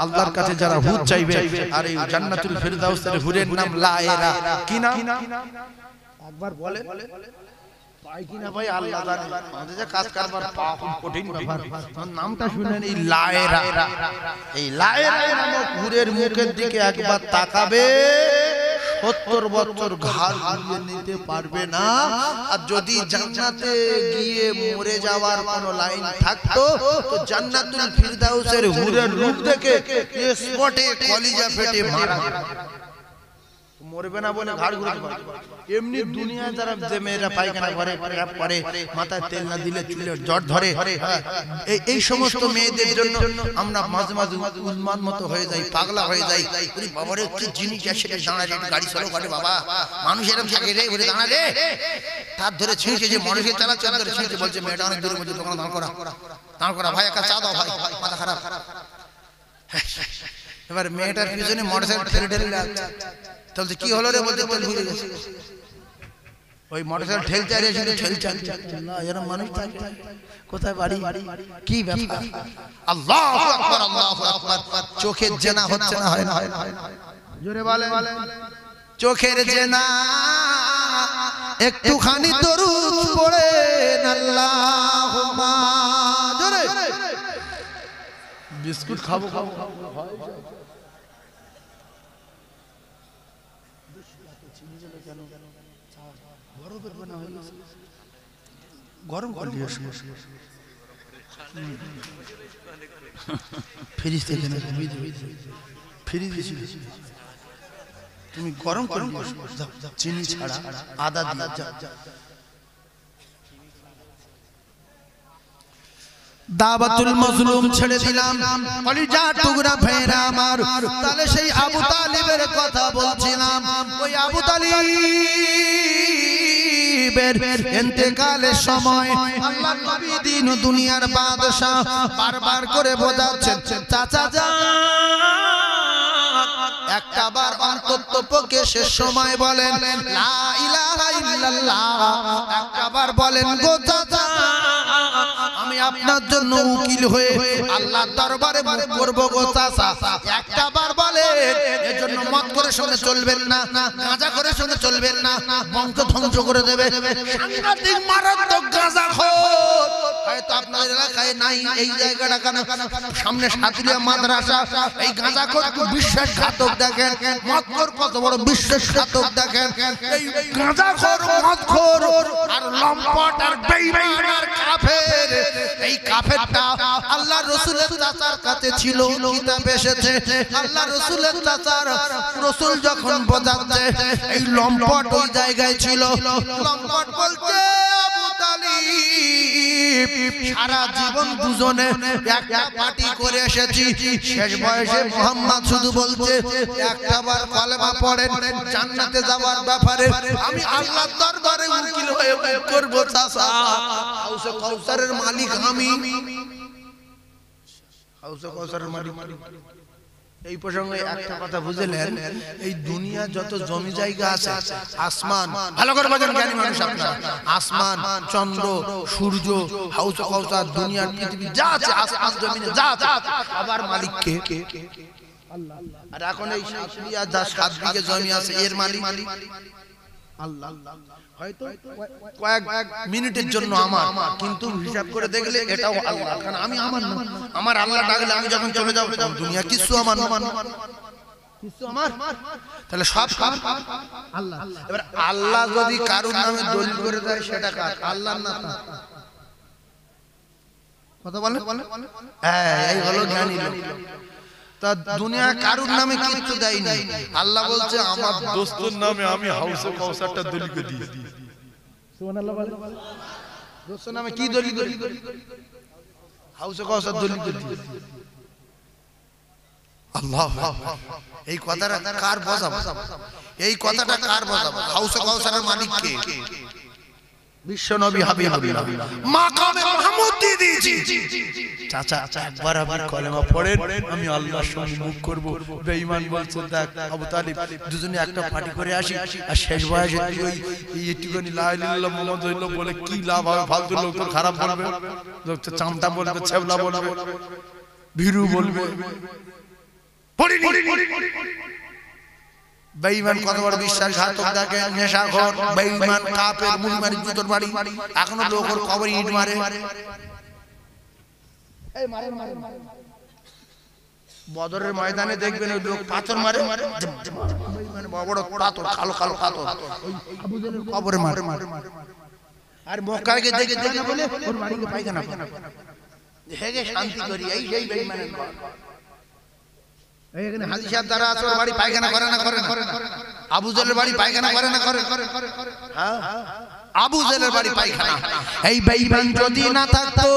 আল্লাহর কাছে যারা হুর চাইবে, আর এই জান্নাতুল ফেরদাউসের হুরের নাম লায়েরা। কি নাম? একবার বলে পাই কিনা ভাই আল্লাহ জানে, আমাদের যে কাজ কারবার খুব কঠিন ব্যাপার। নামটা শুনেন এই লায়েরা। এই লায়েরা নামক হুরের মুখের দিকে একবার তাকাবে 70 বছর ঘাড় ঘুরিয়ে নিতে পারবে না। আর যদি জান্নাতে গিয়ে মরে যাওয়ার কোনো লাইন থাকতো তো জান্নাতুল ফিরদাউসের হুরের রূপ দেখে স্পটে কলিজা ফেটে মারা মরবে না বলে ঘাড় ঘুরে পড়ে। এমনি দুনিয়ায় যারা যে মেয়েরা পায়খানা করে ক্র্যাপ করে, মাথায় তেল না দিলে চুলে জ্বর ধরে, এই সমস্ত মেয়েদের জন্য আমরা মাঝে মাঝে উন্মাদ মতো হয়ে যাই, পাগলা হয়ে যাই। ওরে বাবারে কি জিনিস আছে রে, দাঁড়া রে, গাড়ি চালাও করে বাবা, মানুষ এরকম থাকে রে, ওরে দাঁড়া রে, তার ধরে ছিঁড়ছে, যে মানুষের চালাচ্ছে ধরে ছিঁড়ছে, বলছে মেয়েটা অনেক দূরে, বলছে দোকানে দাঁড় করা, দাঁড় করা, ভাই একটা চা দাও ভাই, মাথা খারাপ। এবার মেয়েটার পিছনে মোটরসাইকেল ঠেলে ঠেলে লাগছে, তাহলে কি হলো রে, বলতে তেল ভুলে গেছে। ওই মোটরসাইকেল ঠেলতে আর এসে ঠেলছে না, এরকম মানুষ থাকে, কোথায় বাড়ি, কি ব্যাপার? আল্লাহু আকবার, আল্লাহু আকবার। চোখের জেনা হচ্ছে না, হয় না, জোরে বলে, চোখের জেনা একটুখানি দরুদ পড়েন আল্লাহুম্মা, জোরে। বিস্কুট খাবো খাবো গরম করে ফ্রিজ থেকে ফ্রিজ তুমি গরম করে চিনি ছাড়া আদা দিয়ে দাওয়াতুল মাজলুম ছেড়ে দিলাম, কলিজা টুকরা ভাইরা আমার। তাহলে সেই আবু তালিবের কথা বলছিলাম, ওই আবু তালিবের ইন্তেকালের সময় আল্লাহর নবী দিন দুনিয়ার বাদশা বারবার করে বোঝাচ্ছেন, চাচা যান একটা বার অন্তত পক্ষে শেষ সময় বলেন লা ইলাহা ইল্লাল্লাহ, একটা বার বলেন গো চাচা আমি আপনার জন্য উকিল হয়ে আল্লাহর দরবারে মুখ করব গো চাচা। একটা বার বলেন, এজন্য মত করে শুনে চলবেন না, গাঁজা করে শুনে চলবেন না, বংশ ধ্বংস করে দেবে। সাংঘাতিক মারাত্মক গাঁজাখোর হয়তো আপনাদের এলাকায় নাই, এই জায়গাটা কেন সামনে সাতুলিয়া মাদ্রাসা, এই গাঁজাখোর বিশ্বাসঘাতক দেখেন, মদখোর কত বড় বিশ্বাসঘাতক দেখেন। এই গাঁজাখোর, মদখোর আর লম্পট আর বেঈমান আর কাফের, এই কাফেরটা আল্লাহর রাসূলের চাচার কাছে ছিল, কিতাব এসেছে আল্লাহর রাসূলের চাচার রাসূল যখন বোঝাচ্ছে এই লম্পট ওই জায়গায় ছিল। লম্পট বলছে আবু তালিব সারা জীবন দুজনে একটা পার্টি করে এসেছি, শেষ বয়সে মুহাম্মদ শুধু বলছে একটা বার কলেমা পড়েন, জান্নাতে যাওয়ার ব্যাপারে আমি আল্লাহর দরবারে উকিল হয়ে করব চাচা। হাউসে কাউসারের মালিক আমি, হাউসে কাউসারের মালিক। এই প্রসঙ্গে একটা কথা বুঝলেন, এই দুনিয়া যত জমি জায়গা আছে, আসমান, ভালো করে বোঝেন জ্ঞানী মানুষ আপনারা, আসমান, চন্দ্র, সূর্য, হাউস কাউসার, দুনিয়ার পৃথিবী যা আছে, আসমান জমিনে যা আছে, সবার মালিক কে? আল্লাহ। আর এখন এই সাতলিয়া যা 7 বিঘে জমি আছে, এর মালিক আল্লাহ। হয়তো কয়েক মিনিটের জন্য আমার, কিন্তু হিসাব করে দেখলে এটাও আল্লাহ, কারণ আমি আমার না, আমার আল্লাহ ডাকলে আমি যখন চলে যাব দুনিয়া কিছু আমার না, কিছু আমার, তাহলে সব আল্লাহ। এবার আল্লাহ যদি কারুর নামে দলিল করে দেয় সেটা কার? আল্লাহর না। কথা বলেন, হ্যাঁ এই হলো জ্ঞানী লোক। তা দুনিয়া কারুর নামে কিচ্ছু দেয়নি, আল্লাহ বলছে আমার দোস্তর নামে আমি হাউসে কাউসারটা দলিল করে দিয়েছি। সুবহানাল্লাহ বলে, দোস্তর নামে কি দলিল করি? হাউসে কাউসার দলিল করে দিয়েছি। আল্লাহ, এই কথাটা কার বোঝাবো? এই কথাটা কার বোঝাবো? হাউসে কাউসারের মালিক কে? বিশ্বনবী হাবিবুল্লাহ, মাকামে মাহমুদ দিয়ে দিয়েছি। চাচা একবার আপনি কলেমা পড়েন, আমি আল্লাহর সঙ্গে মুখ করব। বেঈমান বলছে দেখ আবু তালিব, দুজনে একটা পার্টি করে আসি, আর শেষ বয়সে তুই ওই এইটুকুনি লা ইলাহা ইল্লাল্লাহ মুহাম্মাদুর রাসূলুল্লাহ বলে কি লাভ হবে? ফালতু লোক তো খারাপ বলবে, লোক তো চামটা বলবে, ছেবলা বলবে, ভীরু বলবে। বেঈমান কত বড় বিশ্বাসঘাতক দেখেন, নেশাখোর, বেঈমান, কাফের, মুলমানি জুতোর বাড়ি, এখনো লোক ওর কবরে ইট মারে। এই মারে মারে মারে, বদরের ময়দানে দেখবেন ওই লোক পাথর মারে, বেঈমান বড় বড় পাথর, কালো কালো পাথর ওই আবু জাহেলের কবরে মারে। আর মক্কাকে দেখে দেখে বলে ওর বাড়িতে পায়খানা হেগে শান্তি করি, এই সেই বেঈমানের ঘর। এখানে হাজী সাহেব দ্বারা আছে, ওর বাড়ি পায়খানা করে না, করে না। আবু জেলের বাড়ি পায়খানা করে না করে? হ্যাঁ, আবু জেলের বাড়ি পায়খানা। এই বেঈমান যদি না থাকতো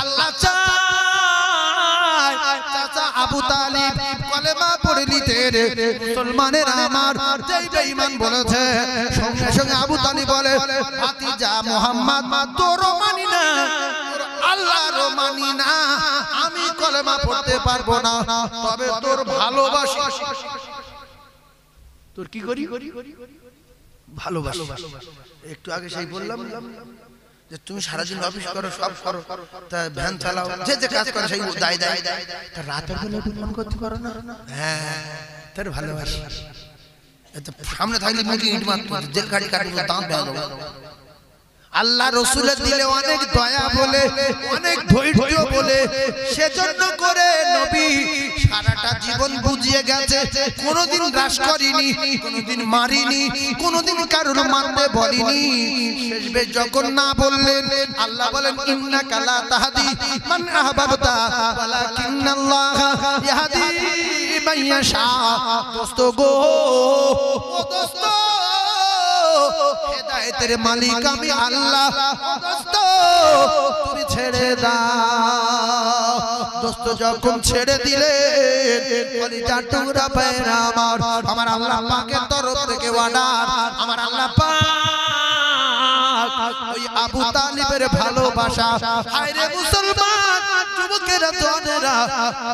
আল্লাহ চায় চাচা আবু তালিব কলেমা পড়ে নিতেন। মুসলমানের আমার যেই বেঈমান বলেছে সঙ্গে সঙ্গে আবু তালিব বলে ভাতিজা মুহাম্মদ তোরও মানি না, আল্লাহরও মানি না, আমি কলেমা পড়তে পারবো না, তবে তোর ভালোবাসি। তোর কি করি? ভালোবাসি। একটু আগে সেই বললাম যে তুমি সারাদিন অফিস করো, সব করো, তা ভ্যান চালাও, যে যে কাজ করে সেই দায় দায়, তা রাতের বেলা একটু মন করতে পারো না? হ্যাঁ, তোর ভালোবাসি। সামনে থাকলে মুখে ইট মারতো, যে গাড়ি কাটবো দাম বেরো। আল্লাহ রসুলের দিলে অনেক দয়া বলে, অনেক ধৈর্য বলে, সেজন্য করে নবী সারাটা জীবন বুঝিয়ে গেছে, কোনোদিন রাস করিনি, কোনোদিন মারিনি, কোনোদিন কারোর মারতে বলিনি। শেষবে যখন না বললেন, আল্লাহ বলেন ইন্নাকা লা তাহদি মান আহবাবতা ওয়ালাকিন্নাল্লাহা ইয়াহদি মান ইয়াশা। দোস্ত গো, ও দোস্ত, হেদায়েতের মালিক আমি আল্লাহ, দোস্ত তুমি ছেড়ে দাও। দোস্ত যখন ছেড়ে দিলেন, কলিজার টুকরা ভাইরা আমার আল্লাহ পাকের তরফ থেকে অর্ডার, আমার আল্লাহ পাক ওই আবু তালিবের ভালোবাসা। হায় রে মুসলমান যুবকেরা, জনেরা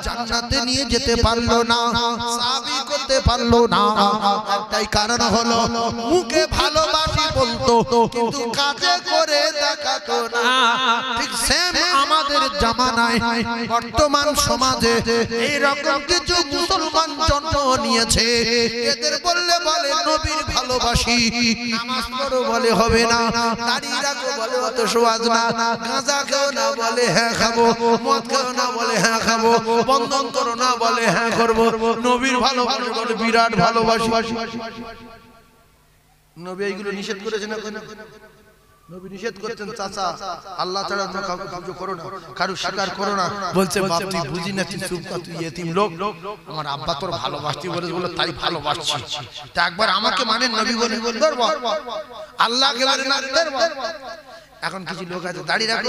জান্নাতে নিয়ে যেতে পারলো না, সাবি করতে পারলো না। একটাই কারণ হলো মুখে ভালোবাসি বলতো কিন্তু কাজে করে দেখাতো না। ঠিক সেম আমাদের জামানায় বর্তমান সমাজে এই রকম কিছু মুসলমান জন্ম নিয়েছে। এদের বললে বলে নবীর ভালোবাসি, নামাজ পড়ো বলে হবে না, দাঁড়িয়ে রাখো বলে অত সওয়াজ না, গাঁজা খাও না বলে হ্যাঁ খাবো, মদ খাও না বলে হ্যাঁ খাবো, বন্ধন করো না বলে হ্যাঁ করবো। নবীর ভালোবাসা বলে বিরাট ভালোবাসি। নবী এইগুলো নিষেধ করেছেন না? নবী নিষেধ করতেন চাচা আল্লাহ ছাড়া অন্য কাউকে পুজো করো না, কারো স্বীকার করো না। বলছে বাপ তুই বুঝি না, তুই চুপ কর, তুই এতিম লোক, আমার আব্বা তোর ভালোবাসতি বলে তাই ভালোবাসছি। তা একবার আমাকে মানেন নবী বলে আল্লাহকে মানে না। এখন কিছু লোক আছে দাঁড়িয়ে রাখো,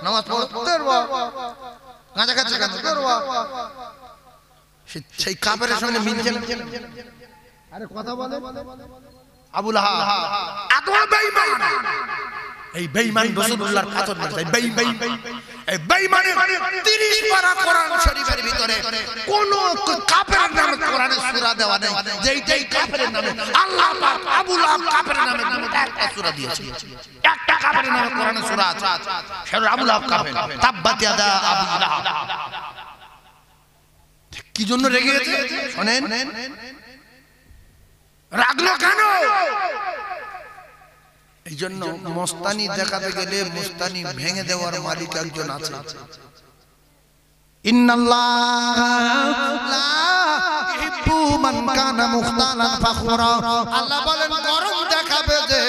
নামাজ পড়ো, গাঁজা খাচ্ছে কেন, সেই কাফেরের সঙ্গে মিলছে না। আরে কথা বলে আবু লাহাব এত বেঈমান, এই বেঈমান রাসূলুল্লাহর কাতর না, এই বেঈমানের 30 পারা কোরআন শরীফের ভিতরে কোন কাফেরের নামে কোরআনে সূরা দেওয়া নেই যেইটাই কাফেরের নামে আল্লাহ পাক আবু লাহাব কাফেরের নামে একটা সূরা দিয়েছে। একটা কাফেরের নামে কোরআনে সূরা আছে, সেটা আবু লাহাব কাফের। তাব্বাত ইয়াদা আবি লাহাব। কি জন্য রেগে গেছে শুনেন, রাগলো কেন? এই জন্য মস্তানি দেখাতে গেলে মস্তানি ভেঙে দেওয়ার মালিক একজন আছে। ইন্নাল্লাহা লা ইউহিব্বু মান কানা মুখতালান ফাখুরা। আল্লাহ বলেন গরম দেখাবে যে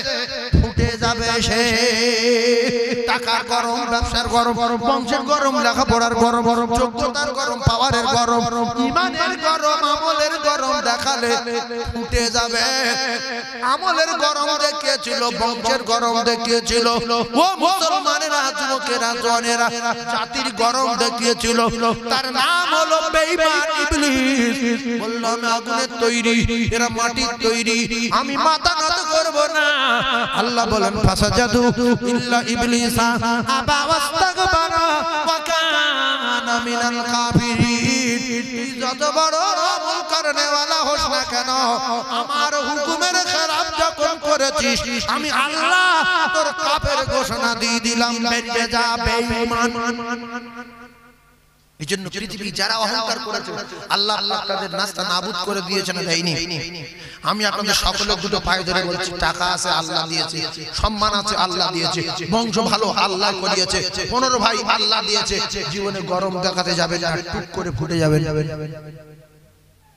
ফুটে যাবে সে। টাকার গরম, ব্যবসার গরম, বংশের গরম, লেখাপড়ার গরম, যোগ্যতার গরম, পাওয়ারের গরম, ইমানের গরম, আমলের গরম দেখালে ফুটে যাবে। আমলের গরম দেখিয়েছিল, বংশের গরম দেখিয়েছিল, ও মুসলমানেরা, যুবকেরা, জনেরা, জাতির গরম দেখিয়েছিল। তার নাম হলো বেঈমান ইবলিস। বলল আমি আগুনের তৈরি, এরা মাটির তৈরি, আমি মাথা নত করব না। আল্লাহ বলেন ফাসাজাদু ইল্লা ইবলিসা আবা ওয়াস্তাগবারা ওয়া কানা মিনাল কাফিরিন। যত বড় আমল করনে ওয়ালা হোস না কেন, আমার হুকুমের খেলাফ যখন করেছিস আমি আল্লাহ তোর কাফের ঘোষণা দিয়ে দিলাম, বেরিয়ে যা বেঈমান। এই জন্য পৃথিবী যারা অহংকার করেছে আল্লাহ আল্লাহ তাদের নাস্তা নাবুদ করে দিয়েছেন, দেয়নি। আমি আপনাদের সকলের দুটো পায়ে ধরে বলছি, টাকা আছে আল্লাহ দিয়েছে, সম্মান আছে আল্লাহ দিয়েছে, বংশ ভালো আল্লাহ করিয়েছে, 15 ভাই আল্লাহ দিয়েছে। জীবনে গরম দেখাতে যাবে না, টুক করে ফুটে যাবে।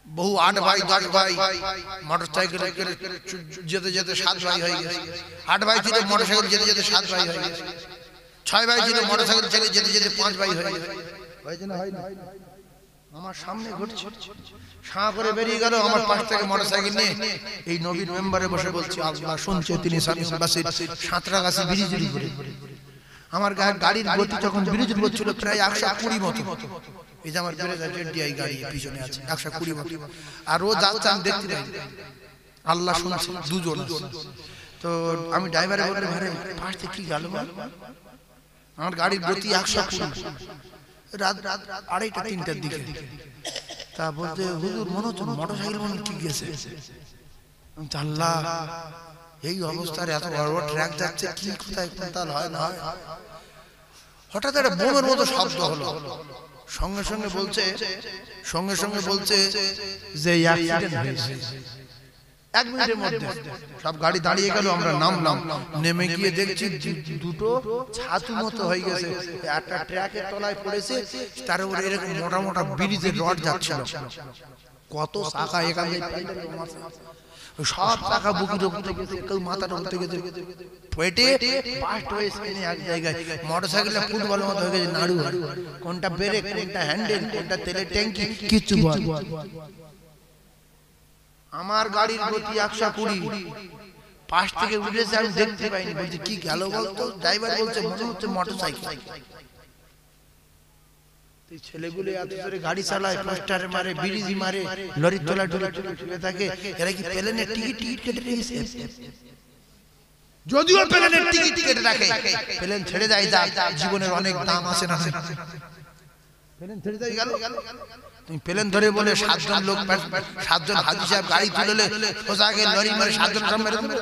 বহু 8 ভাই 10 ভাই মোটরসাইকেলে যেতে যেতে 7 ভাই হয়ে গেছে। 8 ভাই ছিল মোটরসাইকেল যেতে যেতে 7 ভাই হয়ে গেছে। 6 ভাই ছিল মোটরসাইকেল যেতে যেতে 5 ভাই হয়ে গেছে। হয়েছে না? হয় না? আমার সামনে ঘটছে, সাঁ করে বেরিয়ে গেল। আমার পাশ থেকে মোটরসাইকেল নিয়ে এই নবীর মেম্বারে বসে বলছি, আল্লাহ শুনছে, তিনি সাঁতরাগাছি ব্রিজের উপরে। আমার গাড়ির গতি যখন ব্রিজের উপর ছিল প্রায় 120 মতো, এই যে আমার ডিআই গাড়ি পিছনে আছে 120 মতো, আর ও যাচ্ছে আমি দেখতে পাই। আল্লাহ শুনছে, দুজন। তো আমি ড্রাইভারে বললাম, ভাই পাশ থেকে কি গেল? আমার গাড়ির গতি 120, রাত 2:30-3টার দিকে। তা বলতে, হুজুর মনে হচ্ছে মোটরসাইকেল মনে কি গেছে। আল্লাহ, এই অবস্থায় এত বড় বড় ট্রাক যাচ্ছে, কি কোথায় কোনতাল হয় না হয়। হঠাৎ একটা বোমের মতো শব্দ হলো। সঙ্গে সঙ্গে বলছে যে অ্যাক্সিডেন্ট হয়েছে। 1 মিনিটের মধ্যে সব গাড়ি দাঁড়িয়ে গেল। আমরা নামলাম, নেমে গিয়ে দেখছি দুটো ছাতু মতো হয়ে গেছে, একটা ট্রাকের তলায় পড়েছে, তার উপরে এরকম মোটা মোটা ব্রিজের রড যাচ্ছিল। কত চাকা এখান থেকে সব চাকা বুকির উপর থেকে গেছে, কেউ মাথার উপর থেকে গেছে, পেটে পাস্ট হয়েছে এক জায়গায়। মোটরসাইকেলটা ফুটবলের মতো হয়ে গেছে, নাড়ু, কোনটা ব্রেক, কোনটা হ্যান্ডেল, কোনটা তেলের ট্যাঙ্কি, কিচ্ছু বল। আমার গাড়ির গতি 120, পাশ থেকে উঠেছে, আমি দেখতে পাইনি। বলছি কি গেল বলতো? ড্রাইভার বলছে মনে হচ্ছে মোটরসাইকেল। ছেলেগুলো এত জোরে গাড়ি চালায়, পোস্টারে মারে, বিড়িজি মারে, লরির তলায় ঢুকে থাকে। এরা কি প্লেনের টিকিট কেটে রেখেছে? যদিও প্লেনের টিকিট কেটে রাখে, প্লেন ছেড়ে যায়, জীবনের অনেক দাম আছে না, প্লেন ছেড়ে যায় গেল। তুমি প্লেন ধরে বলে 7 জন লোক, 7 জন হাজি সাহেব গাড়ি তুলে সোজা গিয়ে লরি মারে 7 জন মেরে দেবে।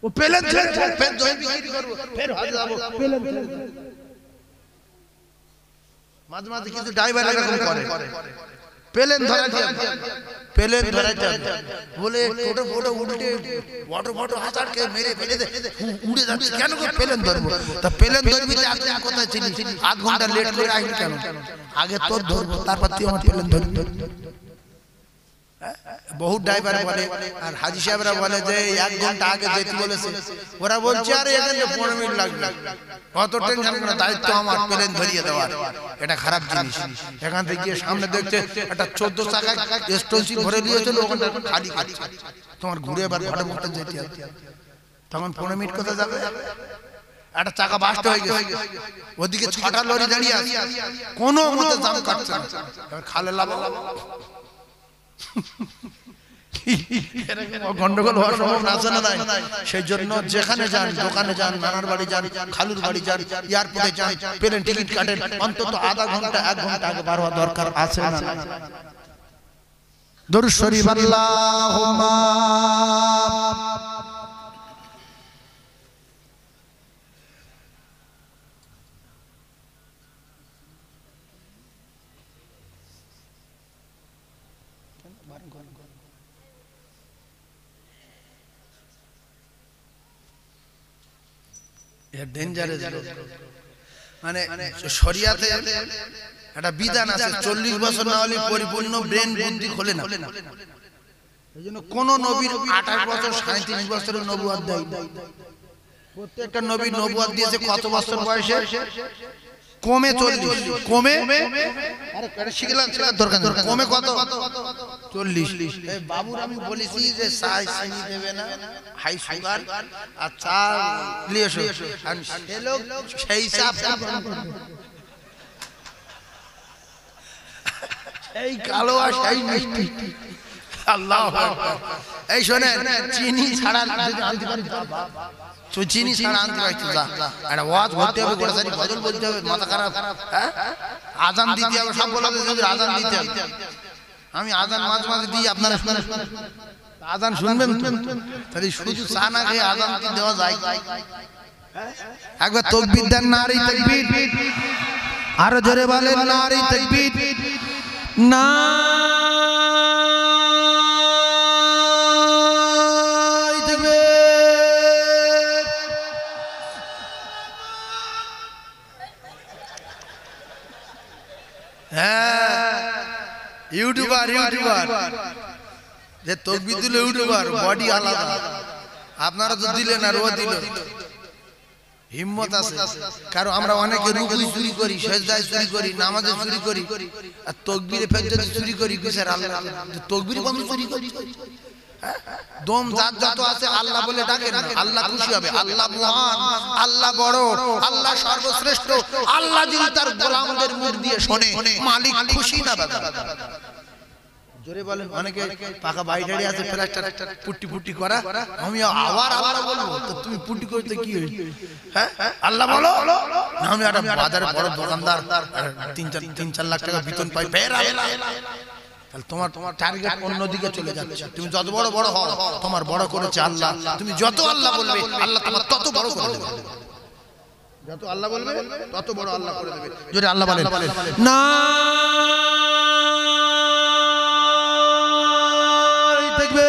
ও প্লেন ছেড়ে ফের বিক্রি করব, ফের হজ যাব, প্লেন ছেড়ে। মাঝে মাঝে কিছু ড্রাইভার এরকম করে, প্লেন ধরে বলে টোটো উল্টে বড় হাজারকে মেরে ফেলে দে, উড়ে যাচ্ছে। কেন প্লেন ধরবো? তা প্লেন ধরবি কোথায় ছিলি? 8 ঘন্টা লেট করে আসবি কেন? আগে তোর ধরবো, তারপর তুই আমার প্লেন ধরবি। বহু ড্রাইভার বলে, আর হাজি সাহেবরা বলে যে 1 ঘন্টা আগে যেতে বলেছে। ওরা বলছে আরে এখানে 15 মিনিট লাগবে, কত টেনশন করে, দায়িত্ব আমার প্লেন ধরিয়ে দেওয়ার। এটা খারাপ জিনিস। এখান থেকে গিয়ে সামনে দেখছে একটা 14 চাকা স্টোনসি ভরে দিয়েছিল, ওখানটা খালি খাচ্ছে। তোমার ঘুরে এবার ঘরে মতো যেতে হবে, তখন 15 মিনিট কোথায় যাবে? একটা চাকা বাস্ট হয়ে গেছে, ওদিকে 6টা লরি দাঁড়িয়ে আছে, কোনো মতে জাম কাটছে না। এবার খালে লাভ গন্ডগোল হওয়ার সম্ভাবনা আছে না নাই? সেই জন্য যেখানে যান, দোকানে যান, নানার বাড়ি যান, খালুর বাড়ি যান, এয়ারপোর্টে যান, প্লেন টিকিট কাটেন, অন্তত আধা ঘন্টা 1 ঘন্টা আগে বার হওয়া দরকার আছে না? দরুদ শরীফ আল্লাহুম্মা মানে শরিয়াতে একটা বিধান আছে, 40 বছর না হলে পরিপূর্ণ ব্রেন বুদ্ধি খোলে না। এইজন্য কোন নবীর 28 বছর 37 বছরের নবুয়ত দেয়। প্রত্যেকটা নবী নবুয়ত দিয়েছে কত বছর বয়সে? কমে 40, কমে আরে এটা শিখলাম দরকার নেই, কমে কত? 40। এই বাবুর আমি বলেছি যে চাই চিনি দেবে না, হাই সুগার আর চা নিয়ে এসো, আর সে লোক সেই চাপ এই কালো আর সেই মিষ্টি। আল্লাহু আকবার। এই শোনেন, চিনি ছাড়া যদি আনতে পারি, তুই চিনি ছাড়া আনতে পারিস যা, একটা ওয়াজ বলতে হবে, গোড়াসারি গজল বলতে হবে, মাথা খারাপ, হ্যাঁ আজান দিতে হবে, সব বলা হবে, আজান দিতে হবে। আমি আজান মাঝে মাঝে দিই, আপনারা শুনেন, আজান শুনবেন তাহলে শুধু চা না খেয়ে আজান কি দেওয়া যায়? একবার তাকবীর দেন, নারী তাকবীর, আরো জোরে বলেন নারী তাকবীর, না ইউটিউবার যে তাকবীর দিল, ইউটিউবার বডি আলাদা। আপনারা তো দিলেন আর ও দিল, হিম্মত আছে। কারণ আমরা অনেকে রুকুই চুরি করি, সেজদায় চুরি করি, নামাজে চুরি করি, আর তাকবীরে ফের যদি চুরি করি কিসের আল্লাহ তাকবীর বন্ধ চুরি করি। দম যার যত আছে আল্লাহ বলে ডাকেন না, আল্লাহ খুশি হবে। আল্লাহ মহান, আল্লাহ বড়, আল্লাহ সর্বশ্রেষ্ঠ। আল্লাহ যদি তার গোলামদের মুখ দিয়ে শোনে, মালিক খুশি না বাবা? জোরে বলেন। অনেকে পাকা বাইটারি আছে প্লাস্টার পুটি পুটি করা, আমি আবার আল্লাহ বলবো তো তুমি পুটি করতে কি হইছে? হ্যাঁ আল্লাহ বলো না, আমি একটা বাজারে বড় দোকানদার 3-4 লাখ টাকা বেতন পাই, ফের আল্লাহ। তাহলে তোমার টার্গেট অন্যদিকে চলে যাচ্ছে। তুমি যত বড় বড় হও, তোমার বড় করেছে আল্লাহ। তুমি যত আল্লাহ বলবে আল্লাহ তোমার তত বড় করে দেবে। যত আল্লাহ বলবে তত বড় আল্লাহ করে দেবে। যদি আল্লাহ বলেন না দেখবে,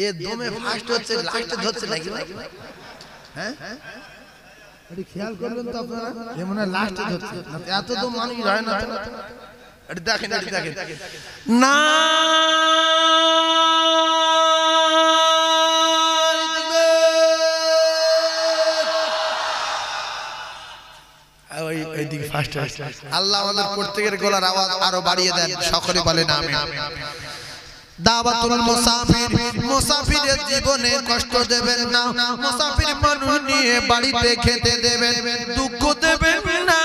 এ দমে ফাস্ট হচ্ছে, লাস্টে ধরছে নাকি? হ্যাঁ এটা খেয়াল করবেন তো আপনারা, যেমন লাস্টে ধরছে। এত তো মানুষ হয় না। এটা দেখেন, এটা দেখেন না এইদিকে ফাস্ট হচ্ছে। আল্লাহ আমাদের প্রত্যেকের গলার আওয়াজ আরো বাড়িয়ে দেন, সকলে বলেন আমিন। দাওয়াতুল মুসাফির, মুসাফিরের জীবনে কষ্ট দেবেন না। মুসাফির মানুষ নিয়ে বাড়িতে খেতে দেবেন, দুঃখ দেবেন না।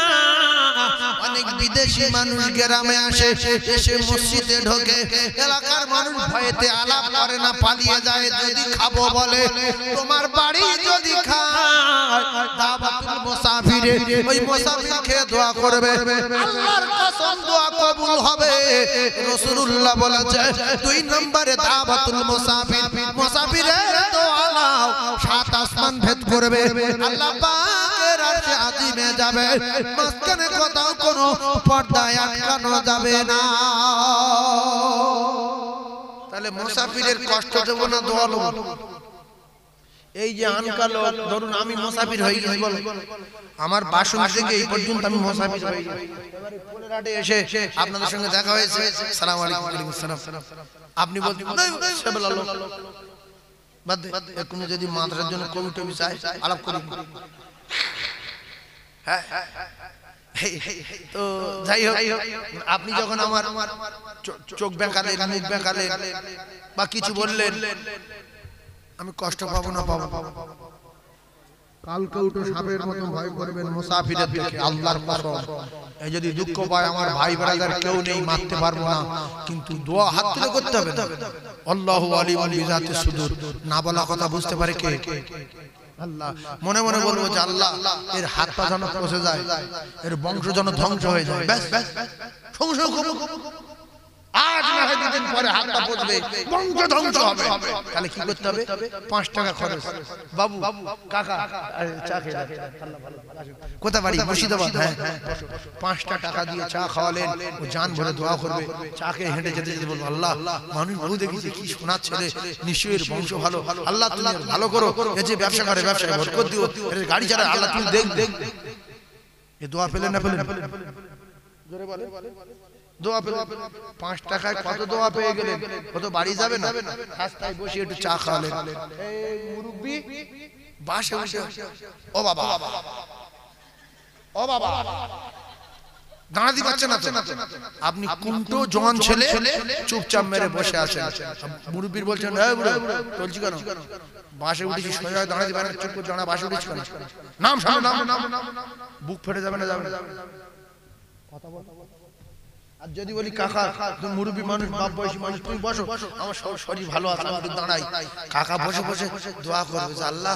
অনেক বিদেশি মানুষ গ্রামে আসে, এসে মসজিদে ঢোকে, এলাকার মানুষ ভয়েতে আলাপ করে না, পালিয়ে যায়। যদি খাবো বলে, তোমার বাড়ি যদি খায়, দাওয়াতুল মুসাফিরে ওই মুসাফির খেয়ে দোয়া করবে, আল্লাহর কসম দোয়া কবুল হবে। রাসূলুল্লাহ বলেছে 2 নম্বরে দাওয়াতুল মুসাফির, মুসাফিরের দোয়া নাও 7 আসমান ভেদ করবে, আল্লাহ পাকের আরশে আজিমে যাবে। মাঝখানে কোথাও কোনো পর্দায় আটকানো যাবে না। তাহলে মুসাফিরের কষ্ট দেব না, দোয়া নেব। এই যে আনকাল ধরুন আমি মুসাফির হয়ে গেছি, বল আমার বাসন থেকে এই পর্যন্ত আমি মুসাফির হয়ে গেছি, এবারে পোলেরাটে এসে আপনাদের সঙ্গে দেখা হয়েছে, আসসালামু আলাইকুম। ওয়ালাইকুম আসসালাম। আপনি বলছেন সাল্লাল্লাহু বাদ দে, এখন যদি মাদ্রাসার জন্য কমিটি চাই আলাপ করি। হ্যাঁ তো যাই হোক, আপনি যখন আমার চোখ বেঁকালেন, মুখ বেঁকালেন বা কিছু বললেন, আমি কষ্ট পাবো না? পাবো। কালকে উঠে সাপের মতো ভয় করবেন মুসাফিরের দিকে, আল্লাহর কসম। এই যদি দুঃখ পায়, আমার ভাই ব্রাদার কেউ নেই, মারতে পারবো না, কিন্তু দোয়া হাত তুলে করতে হবে। আল্লাহু আলিমুল বিজাতিস সুদূর, না বলা কথা বুঝতে পারে কে? আল্লাহ। মনে মনে বলবো যে আল্লাহ এর হাত পা যেন পচে যায়, এর বংশ যেন ধ্বংস হয়ে যায়। ব্যাস ব্যাস, সংশয় করব। আজ না হয় 2 দিন পরে হাতটা পচবে, বংশ ধ্বংস হবে। তাহলে কি করতে হবে? 5 টাকা খরচ। বাবু, কাকা, চা খেয়ে আল্লাহ ভালো। কোথা বাড়ি? মুর্শিদাবাদ। হ্যাঁ 5টা টাকা দিয়ে চা খাওয়ালেন, ও জান ভরে দোয়া করবে। চাকে হেঁটে যেতে যেতে বলবো, আল্লাহ মানুষ বহু দেখেছি, কি সোনার ছেলে, নিশ্চয়ই বংশ ভালো, আল্লাহ তুমি ভালো করো। এই যে ব্যবসা করে, ব্যবসায় বরকত দিও, এর গাড়ি চালায়, আল্লাহ তুমি দেখ। এই দোয়া পেলেন না পেলেন? জোরে বলে দোয়া পেলেন। 5 টাকায় কত দোয়া পেয়ে গেলেন? কত বাড়ি যাবে না? রাস্তায় বসে একটু চা খাওয়ালেন। এই মুরব্বি বাসে বসে, ও বাবা, ও বাবা, দাঁড়াতে পারছেন না। আপনি কুন্টো জোয়ান ছেলে, চুপচাপ মেরে বসে আছেন। মুরব্বির বলছেন, এই বুড়ো চলছি কেন? বাসে উঠেছি, সোজা দাঁড়াতে পারেন, চুপ করে দাঁড়া, বাসে উঠেছি কেন? নাম সামনে, নাম। বুক ফেটে যাবে না? যাবে না। কথা বল। আর যদি বলি কাকা, তুমি মুরব্বী মানুষ, বাপ বয়সী মানুষ, তুমি বসো, আমার শরীর ভালো আছে, আমি দাঁড়াই। কাকা বসে বসে দোয়া করবে যে আল্লাহ,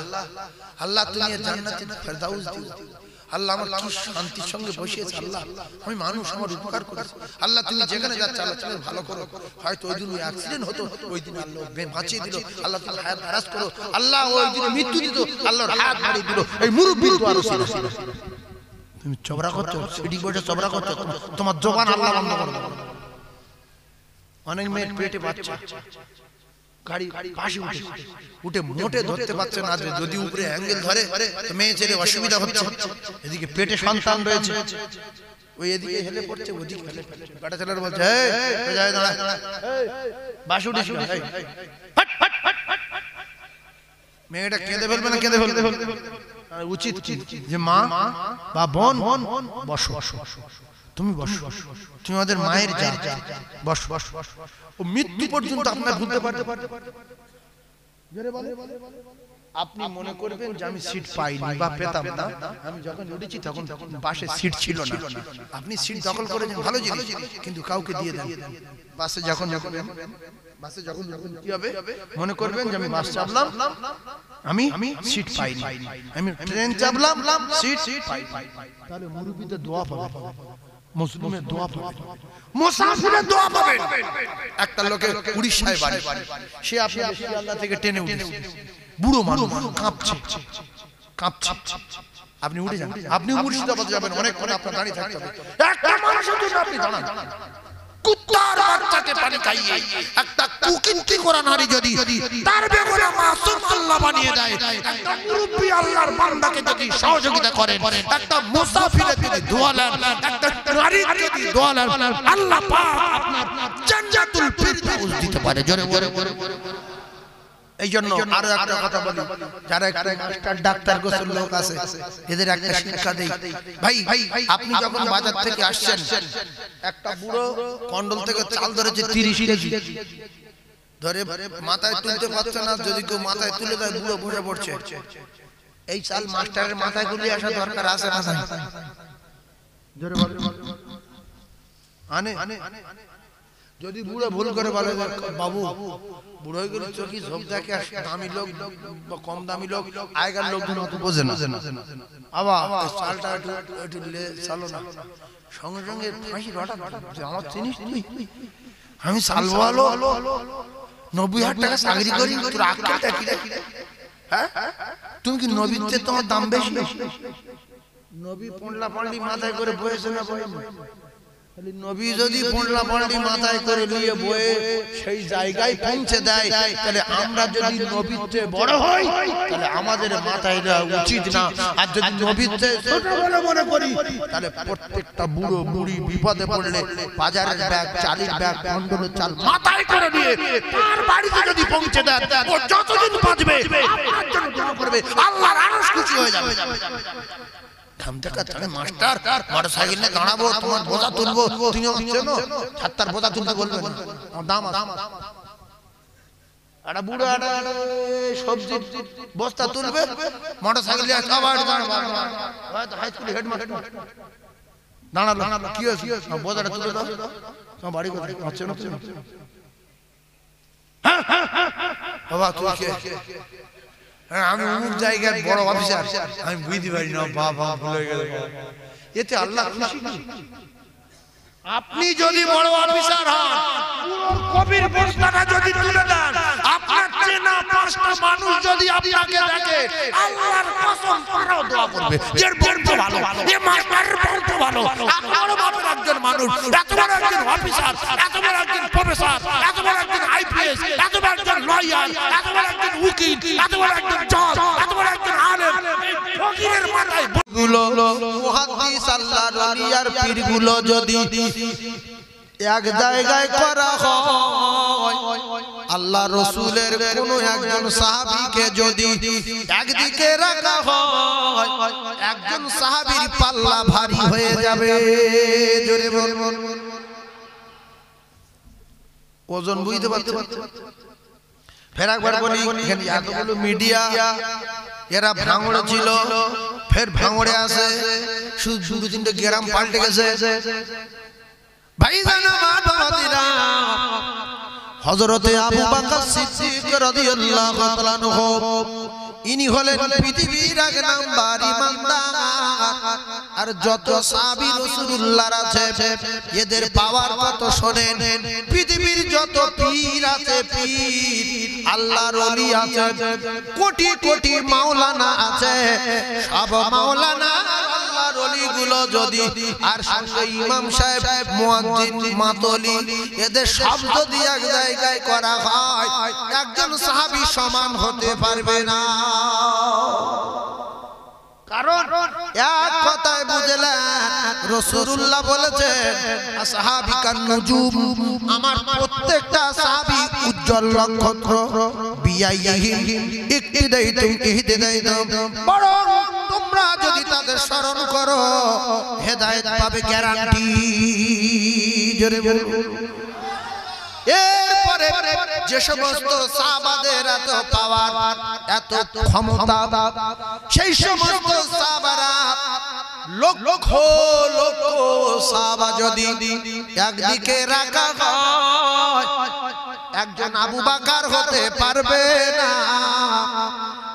আল্লাহ তুমি জান্নাতে ফেরদাউস দিও। আল্লাহ আমার কি শান্তির সঙ্গে বসিয়েছে, আল্লাহ আমি মানুষ, আমার উপকার করেছে, আল্লাহ তুমি যেখানে যাচ্ছে আল্লাহ তুমি ভালো করো। হয়তো ওই দিন অ্যাক্সিডেন্ট হতো, ওই দিন আল্লাহ বাঁচিয়ে দিল, আল্লাহ তুমি হায়াত দারাজ করো। আল্লাহ ওই দিন মৃত্যু দিত, আল্লাহর হায়াত বাড়িয়ে দিল। এই মুরব্বির দোয়া রসিলা। তুমি চবরা করছো, সিডি বসে চবরা করছো, তোমার জবান আল্লাহ বন্ধ করে দাও। অনেক মেয়ে পেটে বাচ্চা, গাড়ি পাশে উঠে মোটে ধরতে পারছে না, যদি উপরে অ্যাঙ্গেল ধরে তো মেয়ে ছেলে অসুবিধা হচ্ছে। এদিকে পেটে সন্তান রয়েছে, ওই এদিকে হেলে পড়ছে, ওদিকে হেলে পড়ছে। গাড়ি চালার বলছে, এই যায় দাঁড়া, বাসে উঠেছি, মেয়েটা কেঁদে ফেলবে না কেঁদে ফেলবে উচিত যে মা বা বোন বসো তুমি বসো তুমি আমাদের মায়ের যা বসো ও মৃত্যু পর্যন্ত আপনার ভুলতে পারতে আপনি মনে করবেন যে আমি সিট পাইনি বা পেতাম না আমি যখন উঠেছি তখন বাসে সিট ছিল না আপনি সিট দখল করেছেন ভালো জিনিস কিন্তু কাউকে দিয়ে দেন বাসে যখন কি হবে মনে করবেন যে আমি বাস চাপলাম আমি সিট পাইনি আমি ট্রেন চাপলাম সিট পাই তাহলে মুরব্বিতে দোয়া পাবে মুসলিমের দোয়া পাবে মুসাফিরের দোয়া পাবে একটা লোকের উড়িষ্যায় বাড়ি সে আপনাদের শিয়ালদা থেকে ট্রেনে উঠেছে বুড়ো মানুষ কাঁপছে আপনি উঠে যান আপনি মুর্শিদাবাদে যাবেন অনেকক্ষণ আপনার দাঁড়িয়ে থাকতে হবে একটা মানুষের জন্য আপনি দাঁড়ান কুত্তার বাচ্চাকে পানি খাইয়ে একটা কুকিন্তি করা নারী যদি তার বেগুনে মাসুম আল্লাহ বানিয়ে দেয় একটা মুরব্বি আল্লাহর বান্দাকে যদি সহযোগিতা করেন একটা মুসাফিরের যদি দোয়া নেন একটা নারীর যদি দোয়া নেন আল্লাহ পাক আপনার জান্নাতুল ফিরদাউস দিতে পারে জোরে জোরে এই জন্য আরো একটা কথা বলি যারা একটা মাস্টার ডাক্তার গোসল লোক আছে এদের একটা শিক্ষা দেই ভাই আপনি যখন বাজার থেকে আসছেন একটা বুড়ো কন্ডল থেকে চাল ধরেছে 30 কেজি ধরে মাথায় তুলতে পারছে না যদি কেউ মাথায় তুলে দেয় বুড়ো বসে পড়ছে এই চাল মাস্টারের মাথায় গুলি আসা দরকার আছে না জোরে বল আনে যদি বুড়ো ভুল করে বলে বাবু বুড়ো হয়ে গেলে চোখি ঝোপ দেখে দামি লোক বা কম দামি লোক আগেকার লোকজন অত বোঝে না আবার চালটা একটু চালো না সঙ্গে সঙ্গে ফাঁসি হঠাৎ আমার চিনিস তুই আমি চালবো আলো 90,000 টাকা চাকরি করি তোর আক্কেলটা কি হ্যাঁ তুমি কি নবীতে তোমার দাম বেশি নবী পন্ডলা পান্ডি মাথায় করে বয়েছে না নবী যদি পন্ডলা পান্ডি মাথায় করে নিয়ে বয়ে সেই জায়গায় পৌঁছে দেয় তাহলে আমরা যদি নবীতে বড় হই তাহলে আমাদের মাথায় দেওয়া উচিত না আর যদি নবীতে ছোট বড় মনে করি তাহলে প্রত্যেকটা বুড়ো বুড়ি বিপদে পড়লে বাজারের ব্যাগ চালের ব্যাগ কন্ডলের চাল মাথায় করে নিয়ে তার বাড়িতে যদি পৌঁছে দেয় ও যতদিন বাঁচবে আপনার জন্য দোয়া করবে আল্লাহর আরশ খুশি হয়ে যাবে মাস্টার মোটরসাইকেল নিয়ে দাঁড়াবো তোমার বোঝা তুলবো ছাত্তার বোঝা তুলতে বলবেন দাম একটা বুড়ো একটা সবজি বস্তা তুলবে মোটরসাইকেল দাঁড়ালো কি হয়েছে বোঝাটা তুলে দাও তোমার বাড়ি কোথায় হচ্ছে না বাবা তুই কে আমি অমুক জায়গার বড় অফিসার আমি বুঝতে পারি না বাবা ভুলে গেল এতে আল্লাহ খুশি না আপনি যদি বড় অফিসার হন কবির বস্তাটা যদি তুলে দেন আপনার চেনা পাঁচটা মানুষ যদি আপনাকে দেখে আল্লাহর কসম তারাও দোয়া করবে এর বন্ধ ভালো এ মাস্টারের বন্ধ ভালো আপনারও বাপের একজন মানুষ এত বড় একজন অফিসার এত বড় একজন প্রফেসর এত বড় একজন আইপিএস এত বড় একজন লয়ার এত বড় একজন উকিল এত বড় একজন জজ এত বড় একজন আলেম এই ফকিরের মাথায় গুলো মুহাদ্দিস আল্লাহর ওলি আর পীরগুলো যদি এক জায়গায় করা হয় আল্লাহ রাসূলের কোন একজন সাহাবীকে যদি একদিকে রাখা হয় একজন সাহাবীর পাল্লা ভারী হয়ে যাবে জোরে বলুন ওজন বুঝতে পারতে ফের একবার বলি এখানে এতগুলো মিডিয়া এরা ভাঙড়ে ছিল ফের ভাঙড়ে আসে শুধু দু তিনটে গ্রাম পাল্টে গেছে ভাইজান আমার বাবাদিরা হযরতে আবু বকর সিদ্দিক রাদিয়াল্লাহু তাআলা আনহু ইনি হলেন পৃথিবীর এক নাম্বার ইমানদার আর যত সাহাবী রাসূলুল্লাহর আছে এদের পাওয়ার কত শুনেন পৃথিবীর যত পীর আছে পীর আল্লাহর ওলি আছে কোটি কোটি মাওলানা আছে সব মাওলানা আল্লাহর ওলিগুলো যদি আর সঙ্গে ইমাম সাহেব মুয়াজ্জিন মাতলি এদের সব যদি এক জায়গায় করা হয় একজন সাহাবী সমান হতে পারবে না কারণ এক কথায় বুঝলেন রাসূলুল্লাহ বলেছেন আসহাবিকান নুজুম আমার প্রত্যেকটা সাহাবী উজ্জ্বল নক্ষত্র বিআইহিম ইক্তিদাইতুম ইহতিদাইতুম বরং তোমরা যদি তাদের স্মরণ করো হেদায়েত পাবে গ্যারান্টি জোরে বলুন এরপরে যে সমস্ত সাহাবাদের এত পাওয়ার এত ক্ষমতা সেই সমস্ত সাহাবারা লক্ষ লক্ষ সাহাবা যদি একদিকে রাখা হয় একজন আবু বকর হতে পারবে না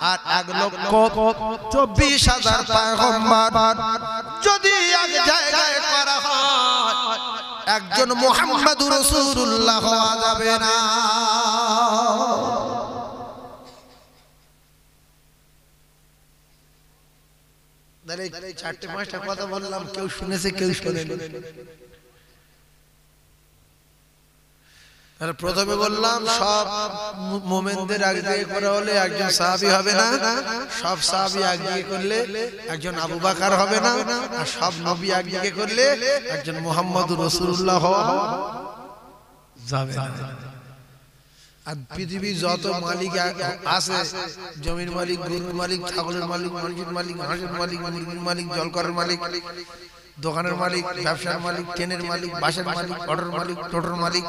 আর 1,24,000 পয়গম্বর যদি এক জায়গায় করা হয় একজন মুহাম্মদুর রাসূলুল্লাহ হওয়া যাবে না তাহলে চারটে পাঁচটা কথা বললাম কেউ শুনেছে কেউ শোনেনি তাহলে প্রথমে বললাম সব মুমিনদের একদিকে করা হলে একজন সাহাবী হবে না সব সাহাবী একদিকে করলে একজন আবু বকর হবে না আর সব নবী একদিকে করলে একজন মুহাম্মদুর রাসূলুল্লাহ হওয়া যাবে না আর পৃথিবীর যত মালিক আছে জমির মালিক গরুর মালিক ছাগলের মালিক মসজিদ মালিক হাঁসের মালিক মুরগির মালিক জলকরের মালিক দোকানের মালিক ব্যবসার মালিক ট্রেনের মালিক বাসের মালিক অটোর মালিক টোটোর মালিক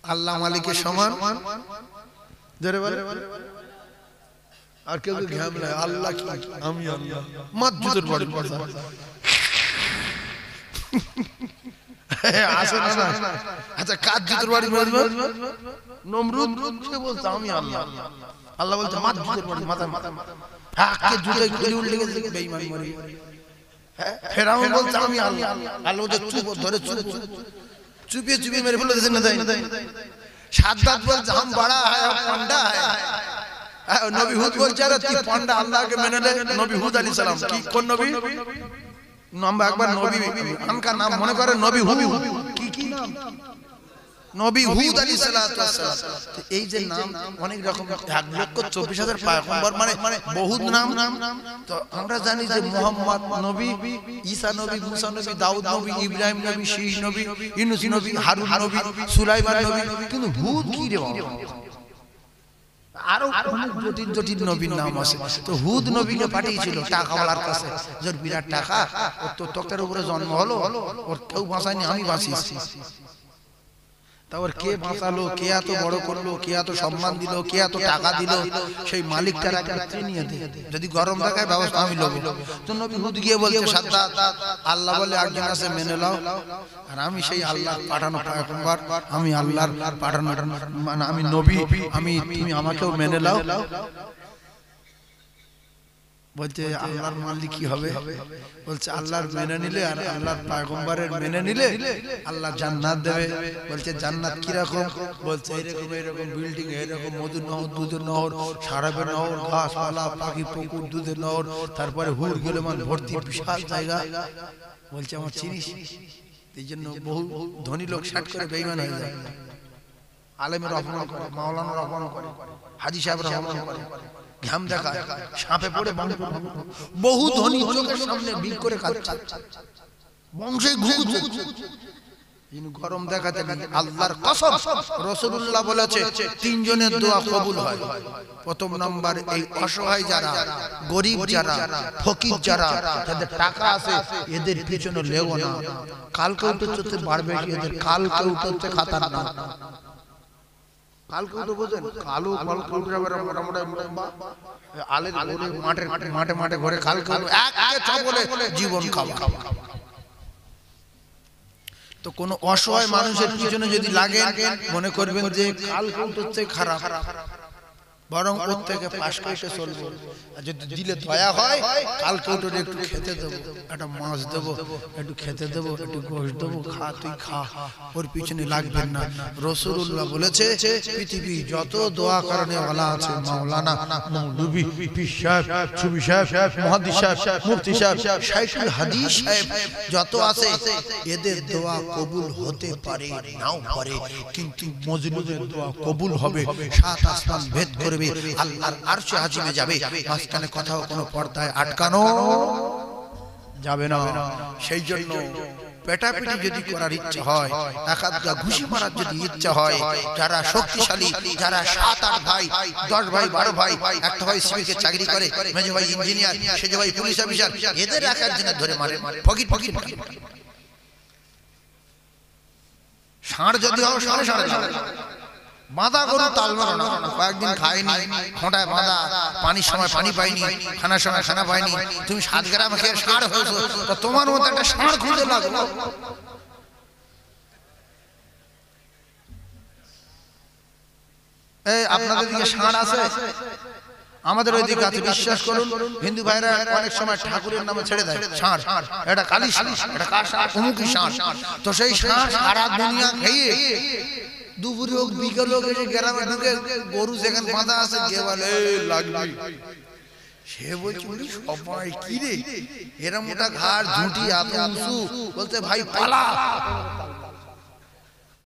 আল্লাহ মালিকের সমান ধরে বলে আর কেউ ঘাম নাই আল্লাহ কি আমি আল্লাহ মাদ্দুদের বড় কথা আসে না আচ্ছা কাজ জুতোর বাড়ি বলবো নমরুদ সে বলছে আমি আল্লাহ আল্লাহ বলছে মাদ্দুদের বড় মাথা হাকে জুতোয় খুলে উল্টে গেছে বেঈমান মরি ফেরাউন বলছে আমি আল্লাহ আল্লাহ ওদের চুপ ধরে চুপিয়ে চুপিয়ে মেরে ফেলে দিয়েছেন না তাই সাদ্দাত বলছে हम बड़ा है अब पंडा है নবী হুদ বলছে আরে তুই পান্ডা আল্লাহকে মেনে নে নবী হুদ আলাইহিস সালাম কি কোন নবী নাম একবার নবী আনকা নাম মনে করে নবী হুদ কি নাম নবী হুদ আলাইহিস সালাতু ওয়াসসালাম এই যে নাম অনেক রকম 1,24,000 পয়গম্বর মানে বহুত নাম তো আমরা জানি যে মুহাম্মদ নবী ঈসা নবী মুসা নবী দাউদ নবী ইব্রাহিম নবী শীষ নবী ইউনূস নবী হারুন নবী সুলাইমান নবী কিন্তু হুদ কি রে বাবা আরো অনেক জটিল জটিল নবীর নাম আছে তো হুদ নবীকে পাঠিয়েছিল টাকাওয়ালার কাছে যার বিরাট টাকা ওর তো তক্তের উপরে জন্ম হলো ওর কেউ বাঁচায়নি আমি বাঁচিয়েছি তারপর কে বাঁচালো কে এত বড় করলো কে এত সম্মান দিল কে এত টাকা দিল সেই মালিকটার কাছে নিয়ে দে যদি গরম থাকার ব্যবস্থা আমি লব তো নবী হুদ গিয়ে বলছে সাদ্দাত আল্লাহ বলে একজন আছে মেনে নাও আর আমি সেই আল্লাহর পাঠানো পয়গম্বর আমি আল্লাহর পাঠানো মানে আমি নবী আমি তুমি আমাকেও মেনে নাও বলতে আল্লাহর মানলে কি হবে বলছে আল্লাহর মেনে নিলে আর আল্লাহর পয়গম্বরের মেনে নিলে আল্লাহ জান্নাত দেবে বলছে জান্নাত কি রকম বলছে এরকম এরকম বিল্ডিং এরকম মধুর নহর দুধের নহর সারাবের নহর ঘাসপালা পাখি পুকুর দুধের নহর তারপরে হুর গুলেমান ভর্তি বিশাল জায়গা বলছে আমার চিনিস এই জন্য বহু ধনী লোক শাট করে বেঈমান হয়ে যায় আলেমের অপমান করে মাওলানার অপমান করে হাজী সাহেবের অপমান করে ঘাম দেখা সাপে পড়ে বহু ধনী চোখের সামনে বিল করে কাঁদছে বংশে ঘুঘুছে গরম দেখাতে আল্লাহর কসম রাসূলুল্লাহ বলেছে তিনজনের দোয়া কবুল হয় প্রথম নাম্বার এই অসহায় যারা গরীব যারা ফকির যারা যাদের টাকা আছে এদের পিছনে লেও না কালকে উঠতে বাড়বে এদের কালকে উঠতে খাতার না কালকে তো বুঝেন কালো কালকে উঠে যাবে মোটামুটি আলের মাঠে মাঠে ঘরে কালকে একে চবলে জীবন খাওয়া তো কোন অসহায় মানুষের পিছনে যদি লাগে মনে করবেন যে কালকে উঠছে খারাপ বরং ওর থেকে পাশ করে চলবো আর যদি দিলে দয়া হয় কালকে উঠে একটু খেতে দেবো একটা মাছ দেবো একটু খেতে দেবো একটু গোশত দেবো খা তুই খা ওর পিছনে লাগবেন না রাসূলুল্লাহ বলেছে পৃথিবী যত দোয়া করনে ওয়ালা আছে মাওলানা মৌলভী পীর সাহেব সুফি সাহেব মুহাদ্দিস সাহেব মুফতি সাহেব শাইখুল হাদিস সাহেব যত আছে এদের দোয়া কবুল হতে পারে নাও পারে কিন্তু মজলুমের দোয়া কবুল হবে সাত আসমান ভেদ করে আল্লাহর আরশে আজিমে যাবে মাঝখানে কোথাও কোনো পর্দায় আটকানো যাবে না সেই জন্য পেটাপিটি যদি করার ইচ্ছা হয়, এক আধটা ঘুষি মারার যদি ইচ্ছা হয়, যারা শক্তিশালী, যারা 7-8 ভাই, 10 ভাই, 12 ভাই, একটা ভাই সিভিকে চাকরি করে, মেজো ভাই ইঞ্জিনিয়ার, সেজো ভাই পুলিশ অফিসার, এদের এক একজনের ধরে মারে, ফকির ফকির ফকির। ষাঁড় যদি হও ষাঁড়ে ষাঁড়ে বাঁধা গরু তাল মারো না, কয়েকদিন খায়নি, খোঁটায় বাঁধা, পানির সময় পানি পাইনি, খানার সময় খানা পাইনি, তুমি 7 গ্রাম খেয়ে ষাঁড় হয়েছো, তা তোমার মতো একটা ষাঁড় খুঁজে লাগলো। এই আপনাদের দিকে ষাঁড় আছে? আমাদের ওইদিকে আছে, বিশ্বাস করুন। হিন্দু ভাইরা অনেক সময় ঠাকুরের নামে ছেড়ে দেয় ষাঁড়, এটা কালী ষাঁড়, এটা কার ষাঁড়, অমুকি ষাঁড়। তো সেই ষাঁড় সারা দুনিয়া খেয়ে দুপুরে হোক বিকেল হোক এসে গ্রামে ঢুকে গরু যেখানে বাঁধা আছে গিয়ে বলে লাগবে। সে বলছে সবাই কি রে এরা মোটা ঘাড় ঝুঁটি এত উঁচু, বলতে ভাই পালা,